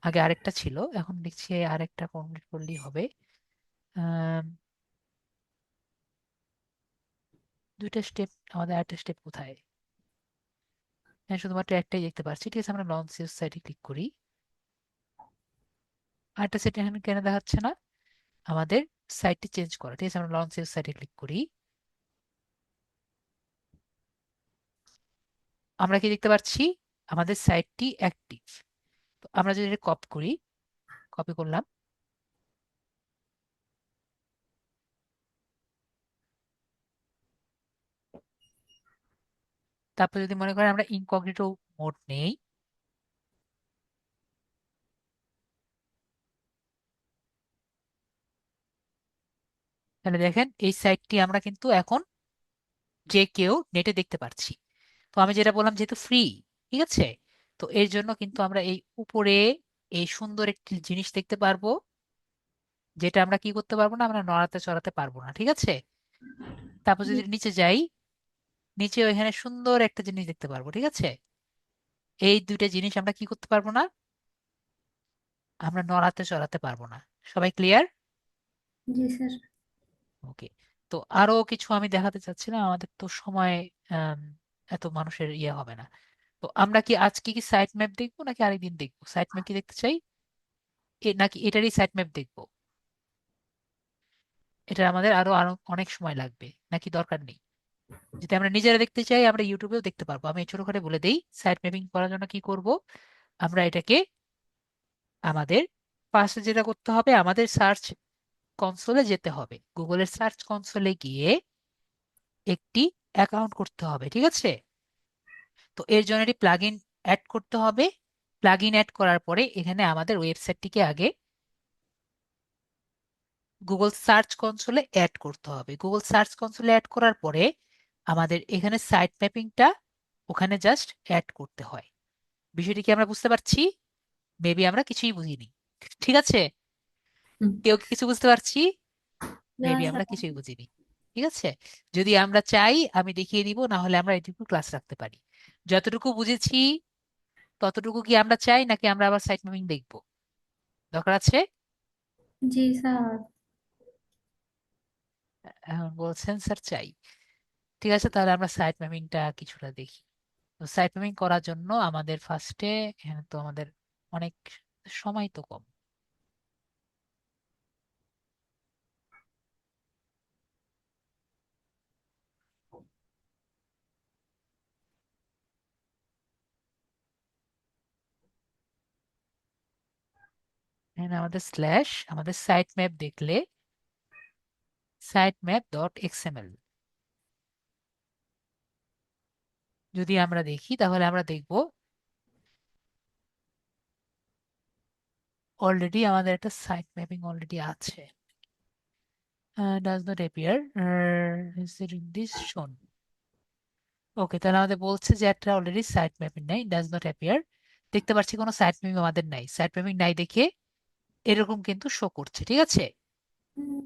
আগে আরেকটা ছিল, এখন দেখছি আরেকটা কমপ্লিট করলেই হবে। আম, দুইটা স্টেপ, আমাদের আরেকটা স্টেপ কোথায়? হ্যাঁ, শুধুমাত্র একটাই দেখতে পাচ্ছি। ঠিক আছে, আমরা লঞ্চ সাইটে ক্লিক করি। আরেকটা সেট এখানে কেন দেখাচ্ছে না? আমাদের সাইটটি চেঞ্জ করা। ঠিক আছে, আমরা লঞ্চ সাইটে ক্লিক করি। আমরা কি দেখতে পাচ্ছি, আমাদের সাইটটি অ্যাক্টিভ। তো আমরা যদি এটা কপি করি, কপি করলাম, তারপর যদি মনে করেন আমরা ইনকগনিটো মোড নেই, তাহলে দেখেন এই সাইটটি আমরা কিন্তু এখন যে কেউ নেটে দেখতে পারছি। তো আমি যেটা বললাম, যেহেতু ফ্রি, ঠিক আছে, তো এর জন্য কিন্তু আমরা এই উপরে এই সুন্দর একটি জিনিস দেখতে পারবো, যেটা আমরা কি করতে পারবো না, আমরা নড়াতে চড়াতে পারবো না। ঠিক আছে, তারপর জি যদি নিচে যাই, নিচে এখানে সুন্দর একটা জিনিস দেখতে পারবো। ঠিক আছে, এই দুইটা জিনিস আমরা কি করতে পারবো না, আমরা নড়াতে চড়াতে পারবো না। সবাই ক্লিয়ার? জি স্যার। ওকে। তো আরো কিছু আমি দেখাতে চাচ্ছিলাম, আমাদের তো সময় আম, এত মানুষের ইয়ে হবে না। তো আমরা কি আজকে কি সাইট ম্যাপ দেখবো নাকি আরেকদিন দেখবো? সাইট ম্যাপ কি দেখতে চাই, নাকি এটারই সাইট ম্যাপ দেখবো? এটা আমাদের আরো আরো অনেক সময় লাগবে, নাকি দরকার নেই? যদি আমরা নিজেরা দেখতে চাই আমরা ইউটিউবেও দেখতে পারবো। আমি ছোট করে বলে দেই, সাইট ম্যাপিং করার জন্য কি করব, আমরা এটাকে আমাদের ফার্স্টে যেটা করতে হবে, আমাদের সার্চ কনসোলে যেতে হবে। গুগলের সার্চ কনসোলে গিয়ে একটি অ্যাকাউন্ট করতে হবে। ঠিক আছে, তো এর জন্য একটি প্লাগইন অ্যাড করতে হবে। প্লাগইন অ্যাড করার পরে এখানে আমাদের ওয়েবসাইটটিকে আগে গুগল সার্চ কনসোলে অ্যাড করতে হবে। গুগল সার্চ কনসোলে অ্যাড করার পরে আমাদের এখানে সাইট ম্যাপিংটা ওখানে জাস্ট অ্যাড করতে হয়। বিষয়টি কি আমরা বুঝতে পারছি? মেবি আমরা কিছুই বুঝিনি। ঠিক আছে, হুম। কেউ কি কিছু বুঝতে পারছি? না মেবি আমরা স্যার। কিছুই বুঝিনি। ঠিক আছে, যদি আমরা চাই আমি দেখিয়ে দিব, না হলে আমরা এটুকু ক্লাস রাখতে পারি। যতটুকু বুঝেছি ততটুকু কি আমরা চাই, নাকি আমরা আবার সাইট ম্যাপিং দেখবো? দরকার আছে? জি স্যার। এখন বলছেন স্যার চাই। ঠিক আছে, তাহলে আমরা সাইট ম্যাপিংটা কিছুটা দেখি। তো সাইট ম্যাপিং করার জন্য আমাদের ফার্স্টে, এখানে তো আমাদের অনেক সময় তো কম। এখানে আমাদের স্ল্যাশ আমাদের সাইট ম্যাপ দেখলে সাইট ম্যাপ ডট এক্সএমএল যদি আমরা দেখি, তাহলে আমরা দেখব অলরেডি আমাদের একটা সাইট ম্যাপিং অলরেডি আছে। does not appear, is it in this shown? ওকে, তাহলে আমাদের বলছে যে একটা অলরেডি সাইট ম্যাপিং নাই, ডাজ নট অ্যাপিয়ার। দেখতে পাচ্ছি কোনো সাইট ম্যাপিং আমাদের নাই। সাইট ম্যাপিং নাই দেখে এরকম কিন্তু শো করছে। ঠিক আছে, হুম।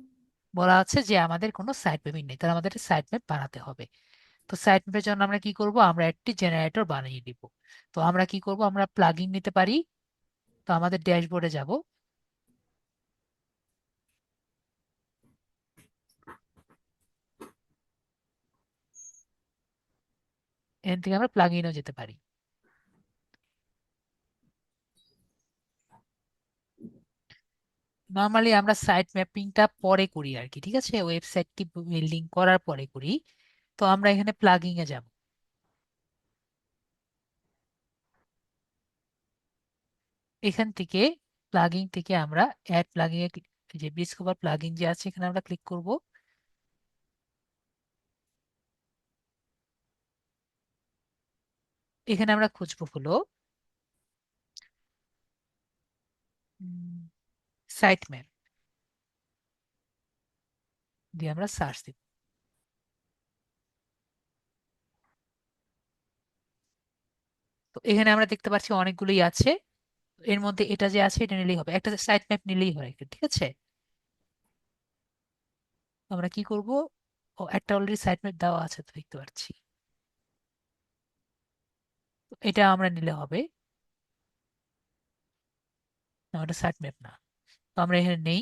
বলা আছে যে আমাদের কোনো সাইট ম্যাপিং নেই, তাহলে আমাদের সাইট ম্যাপ বানাতে হবে। তো সাইট ম্যাপের জন্য আমরা কি করব, আমরা একটি জেনারেটর বানিয়ে দিব। তো আমরা কি করব, আমরা প্লাগইন নিতে পারি। তো আমাদের ড্যাশবোর্ডে যাব, এখান থেকে আমরা প্লাগইনও যেতে পারি। নর্মালি আমরা সাইট ম্যাপিংটা পরে করি আর কি, ঠিক আছে, ওয়েবসাইটটি বিল্ডিং করার পরে করি। তো আমরা এখানে প্লাগইন এ যাব। এখান থেকে প্লাগইন থেকে আমরা অ্যাড প্লাগইন এ যে ডিসকভার প্লাগইন যে আছে এখানে আমরা ক্লিক করব। এখানে আমরা খুঁজবো হলো সাইট ম্যাপ দিয়ে আমরা সার্চ দিব। তো এখানে আমরা দেখতে পাচ্ছি অনেকগুলোই আছে। এর মধ্যে এটা যে আছে এটা নিলেই হবে, একটা সাইট ম্যাপ নিলেই হয়, ঠিক আছে। তো আমরা কি করব, ও একটা অলরেডি সাইট ম্যাপ দেওয়া আছে তো দেখতে পাচ্ছি, তো এটা আমরা নিলে হবে। না, ওটা সাইট ম্যাপ না। তো আমরা এখানে নেই,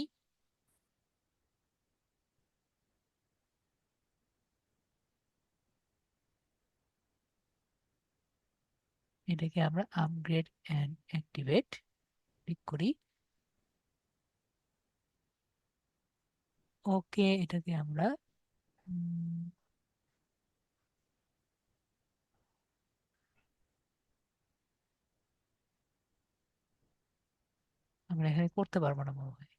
এটাকে আমরা আপগ্রেড এন্ড অ্যাক্টিভেট ক্লিক করি। ওকে, এটাকে আমরা উম, আমরা এখানে করতে পারবো না মনে হয়।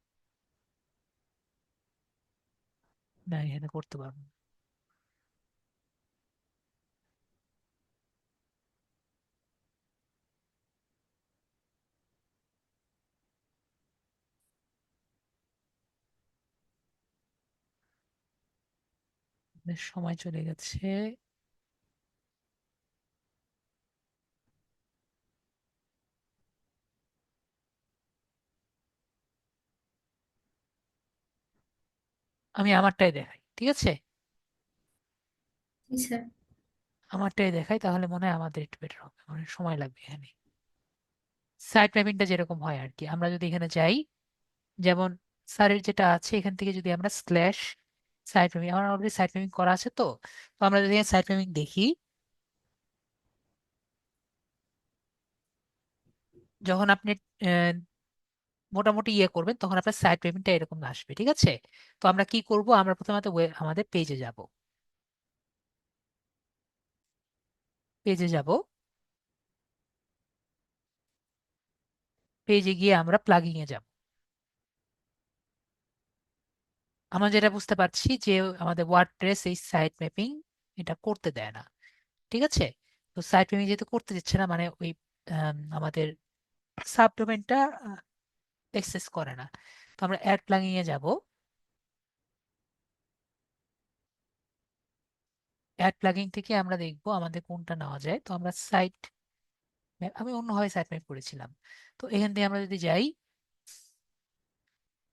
না, এখানে করতে পারবো না। বেশ সময় চলে গেছে। আমি আমারটাই দেখাই, ঠিক আছে, জি স্যার। আমারটাই দেখাই, তাহলে মনে হয় আমাদের একটু বেটার হবে, অনেক সময় লাগবে এখানে। সাইট ম্যাপিংটা যেরকম হয় আর কি, আমরা যদি এখানে যাই, যেমন স্যারের যেটা আছে এখান থেকে যদি আমরা স্ল্যাশ সাইট ম্যাপিং, আমার অলরেডি সাইট ম্যাপিং করা আছে তো। তো আমরা যদি সাইট ম্যাপিং দেখি, যখন আপনি আহ, মোটামুটি ইয়ে করবেন তখন আপনার সাইট ম্যাপিংটা এরকম আসবে, ঠিক আছে। তো আমরা কি করব, আমরা প্রথমে আমাদের পেজে যাব। পেজে যাব, পেজে গিয়ে আমরা প্লাগিং এ যাব। আমরা যেটা বুঝতে পারছি যে আমাদের ওয়ার্ডপ্রেস এই সাইট ম্যাপিং এটা করতে দেয় না, ঠিক আছে। তো সাইট ম্যাপিং যেহেতু করতে দিচ্ছে না, মানে ওই আমাদের সাবডোমেনটা অ্যাক্সেস করে না। তো আমরা অ্যাড প্লাগিং এ যাব। অ্যাড প্লাগিং থেকে আমরা দেখব আমাদের কোনটা নেওয়া যায়। তো আমরা সাইট ম্যাপ, আমি অন্যভাবে সাইট ম্যাপ করেছিলাম। তো এখান থেকে আমরা যদি যাই,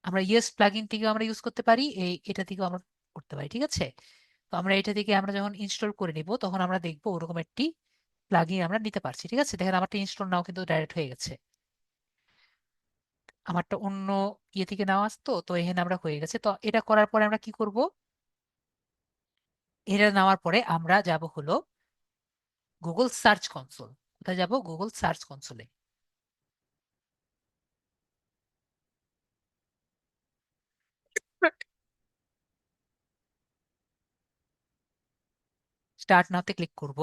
আমরা ইয়েস প্লাগইন থেকেও আমরা ইউজ করতে পারি, এটা থেকেও আমরা করতে পারি, ঠিক আছে। তো আমরা এটা থেকে আমরা যখন ইনস্টল করে নিব তখন আমরা দেখবো ওরকম একটি প্লাগইন আমরা নিতে পারছি, ঠিক আছে। দেখেন আমারটা ইনস্টল নাও কিন্তু ডাইরেক্ট হয়ে গেছে, আমারটা অন্য ইয়ে থেকে নেওয়া আসতো, তো এখানে আমরা হয়ে গেছে। তো এটা করার পরে আমরা কি করব, এটা নেওয়ার পরে আমরা যাব হলো গুগল সার্চ কনসোল। কোথায় যাব, গুগল সার্চ কনসোলে। স্টার্ট নাওতে ক্লিক করব।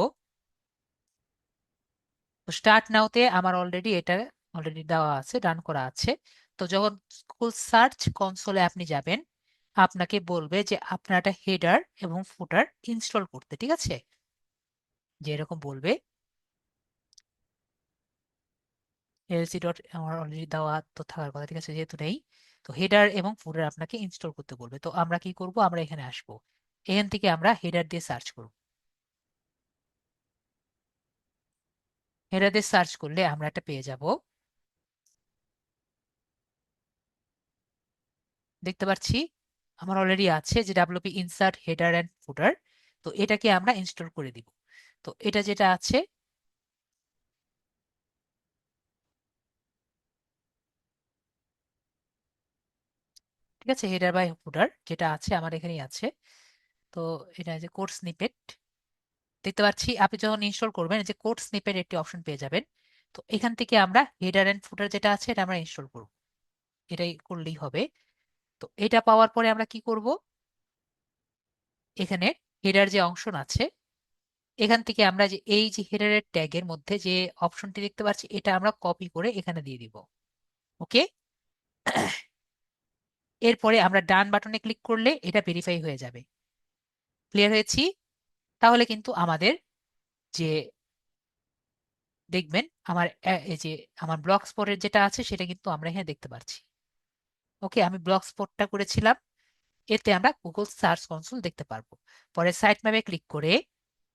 তো স্টার্ট নাওতে আমার অলরেডি এটা অলরেডি দেওয়া আছে, ডান করা আছে। তো যখন গুগল সার্চ কনসোলে আপনি যাবেন, আপনাকে বলবে যে আপনার একটা হেডার এবং ফুটার ইনস্টল করতে, ঠিক আছে। যে এরকম বলবে এলসি ডট, আমার অলরেডি দেওয়া তো থাকার কথা, ঠিক আছে, যেহেতু নেই। তো হেডার এবং ফুটার আপনাকে ইনস্টল করতে বলবে। তো আমরা কি করব, আমরা এখানে আসব, এখান থেকে আমরা হেডার দিয়ে সার্চ করব। হেডার দিয়ে সার্চ করলে আমরা একটা পেয়ে যাব, দেখতে পাচ্ছি আমার অলরেডি আছে যে ডাব্লিউপি ইনসার্ট হেডার অ্যান্ড ফুটার। তো এটাকে আমরা ইনস্টল করে দিব। তো এটা যেটা আছে, ঠিক আছে, হেডার বাই ফুটার যেটা আছে আমার এখানেই আছে। তো এটা যে কোড স্নিপেট, দেখতে পাচ্ছি আপনি যখন ইনস্টল করবেন যে কোড স্নিপেট একটি অপশন পেয়ে যাবেন। তো এখান থেকে আমরা হেডার এন্ড ফুটার যেটা আছে এটা আমরা ইনস্টল করব, এটাই করলেই হবে। তো এটা পাওয়ার পরে আমরা কি করব, এখানে হেডার যে অংশ আছে এখান থেকে আমরা যে এই যে হেডারের ট্যাগের মধ্যে যে অপশনটি দেখতে পাচ্ছি এটা আমরা কপি করে এখানে দিয়ে দিব। ওকে, এরপরে আমরা ডান বাটনে ক্লিক করলে এটা ভেরিফাই হয়ে যাবে। ক্লিয়ার হয়েছি? তাহলে কিন্তু আমাদের যে দেখবেন আমার এই যে আমার ব্লক স্পটের যেটা আছে সেটা কিন্তু আমরা এখানে দেখতে পাচ্ছি। ওকে, আমি ব্লক স্পটটা করেছিলাম, এতে আমরা গুগল সার্চ কনসোল দেখতে পারবো। পরে সাইট ম্যাপে ক্লিক করে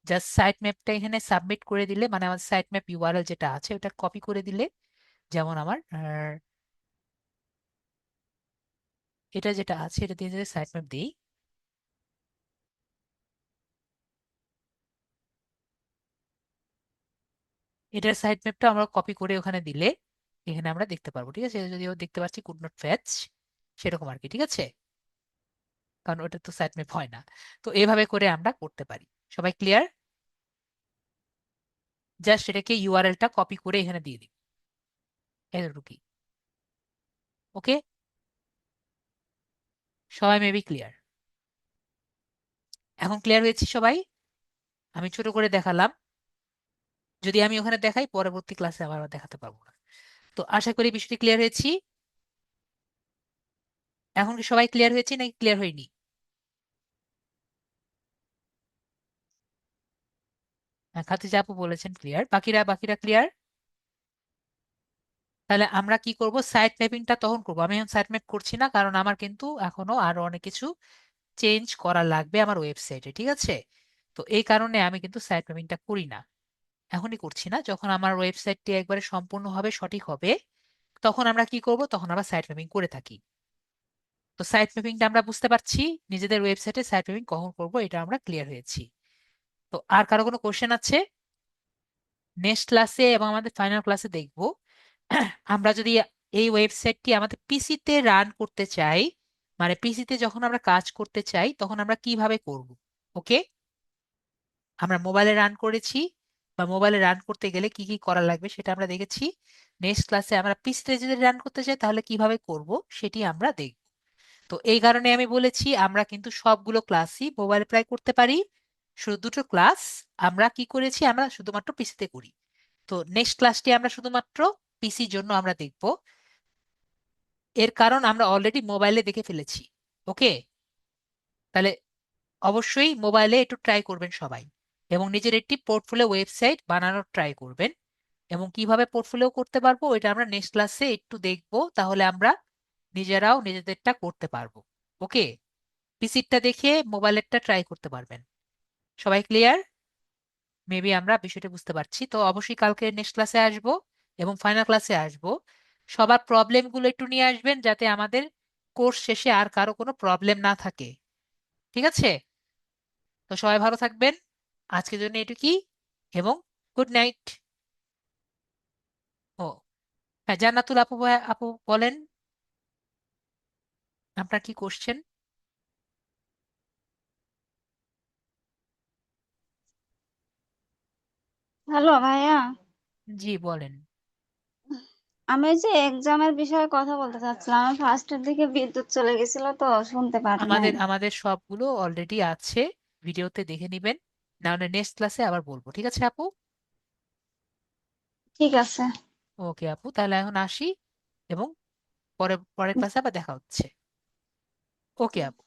জাস্ট সাইট ম্যাপটা এখানে সাবমিট করে দিলে, মানে আমাদের সাইট ম্যাপ ইউআরএল যেটা আছে ওটা কপি করে দিলে, যেমন আমার এটা যেটা আছে এটা দিয়ে যদি সাইট ম্যাপ দিই, এটার সাইট ম্যাপটা আমরা কপি করে ওখানে দিলে এখানে আমরা দেখতে পারবো, ঠিক আছে। যদিও দেখতে পাচ্ছি কুড নট ফ্যাচ, সেরকম আর কি, ঠিক আছে, কারণ ওটা তো সাইট ম্যাপ হয় না। তো এভাবে করে আমরা করতে পারি। সবাই ক্লিয়ার? জাস্ট এটাকে ইউআরএলটা কপি করে এখানে দিয়ে দিই, এতটুকুই। ওকে, সবাই মেবি ক্লিয়ার? এখন ক্লিয়ার হয়েছি সবাই? আমি ছোট করে দেখালাম, যদি আমি ওখানে দেখাই পরবর্তী ক্লাসে আবার দেখাতে পারবো না। তো আশা করি বিষয়টি ক্লিয়ার হয়েছি। এখন কি সবাই ক্লিয়ার হয়েছে নাকি ক্লিয়ার হয়নি? হ্যাঁ, খাতিজা আপু বলেছেন ক্লিয়ার, বাকিরা বাকিরা ক্লিয়ার? তাহলে আমরা কি করব, সাইট ম্যাপিংটা তখন করব। আমি এখন সাইট ম্যাপ করছি না, কারণ আমার কিন্তু এখনো আরো অনেক কিছু চেঞ্জ করা লাগবে আমার ওয়েবসাইটে, ঠিক আছে। তো এই কারণে আমি কিন্তু সাইট ম্যাপিংটা করি না, এখনই করছি না। যখন আমার ওয়েবসাইটটি একবারে সম্পূর্ণভাবে সঠিক হবে তখন আমরা কি করব, তখন আমরা সাইট ম্যাপিং করে থাকি। তো সাইট ম্যাপিংটা আমরা বুঝতে পারছি, নিজেদের ওয়েবসাইটে সাইট ম্যাপিং কখন করব এটা আমরা ক্লিয়ার হয়েছি। তো আর কারো কোনো কোশ্চেন আছে? নেক্সট ক্লাসে এবং আমাদের ফাইনাল ক্লাসে দেখব আমরা যদি এই ওয়েবসাইটটি আমাদের পিসিতে রান করতে চাই, মানে পিসিতে যখন আমরা কাজ করতে চাই তখন আমরা কিভাবে করব। ওকে, আমরা মোবাইলে রান করেছি, বা মোবাইলে রান করতে গেলে কি কি করা লাগবে সেটা আমরা দেখেছি। নেক্সট ক্লাসে আমরা পিসিতে যদি রান করতে চাই তাহলে কিভাবে করব সেটি আমরা দেখব। তো এই কারণে আমি বলেছি আমরা কিন্তু সবগুলো ক্লাসই মোবাইলে প্রায় করতে পারি, শুধু দুটো ক্লাস আমরা কি করেছি, আমরা শুধুমাত্র পিসিতে করি। তো নেক্সট ক্লাসটি আমরা শুধুমাত্র পিসির জন্য আমরা দেখব, এর কারণ আমরা অলরেডি মোবাইলে দেখে ফেলেছি। ওকে, তাহলে অবশ্যই মোবাইলে একটু ট্রাই করবেন সবাই, এবং নিজের একটি পোর্টফোলিও ওয়েবসাইট বানানোর ট্রাই করবেন। এবং কিভাবে পোর্টফোলিও করতে পারবো এটা আমরা নেক্সট ক্লাসে একটু দেখবো, তাহলে আমরা নিজেরাও নিজেদেরটা করতে পারবো। ওকে, পিসিটা দেখে মোবাইলেরটা ট্রাই করতে পারবেন। সবাই ক্লিয়ার? মেবি আমরা বিষয়টা বুঝতে পারছি। তো অবশ্যই কালকে নেক্সট ক্লাসে আসবো এবং ফাইনাল ক্লাসে আসবো। সবার প্রবলেমগুলো একটু নিয়ে আসবেন যাতে আমাদের কোর্স শেষে আর কারো কোনো প্রবলেম না থাকে। ঠিক আছে? তো সবাই ভালো থাকবেন, আজকের জন্য এটুকুই, এবং গুড নাইট। ও হ্যাঁ, জান্নাতুল আপু, আপু বলেন আপনার কি কোশ্চেন? হ্যালো ভাইয়া, জি বলেন। আমি ওই যে এক্সামের বিষয়ে কথা বলতে চাচ্ছিলাম। আমার ফার্স্টের দিকে বিদ্যুৎ চলে গেছিল তো শুনতে পারি নাই। আমাদের আমাদের সবগুলো অলরেডি আছে, ভিডিওতে দেখে নিবেন, না হলে নেক্সট ক্লাসে আবার বলবো। ঠিক আছে আপু? ঠিক আছে। ওকে আপু, তাহলে এখন আসি, এবং পরের ক্লাসে আবার দেখা হচ্ছে। ওকে আপু।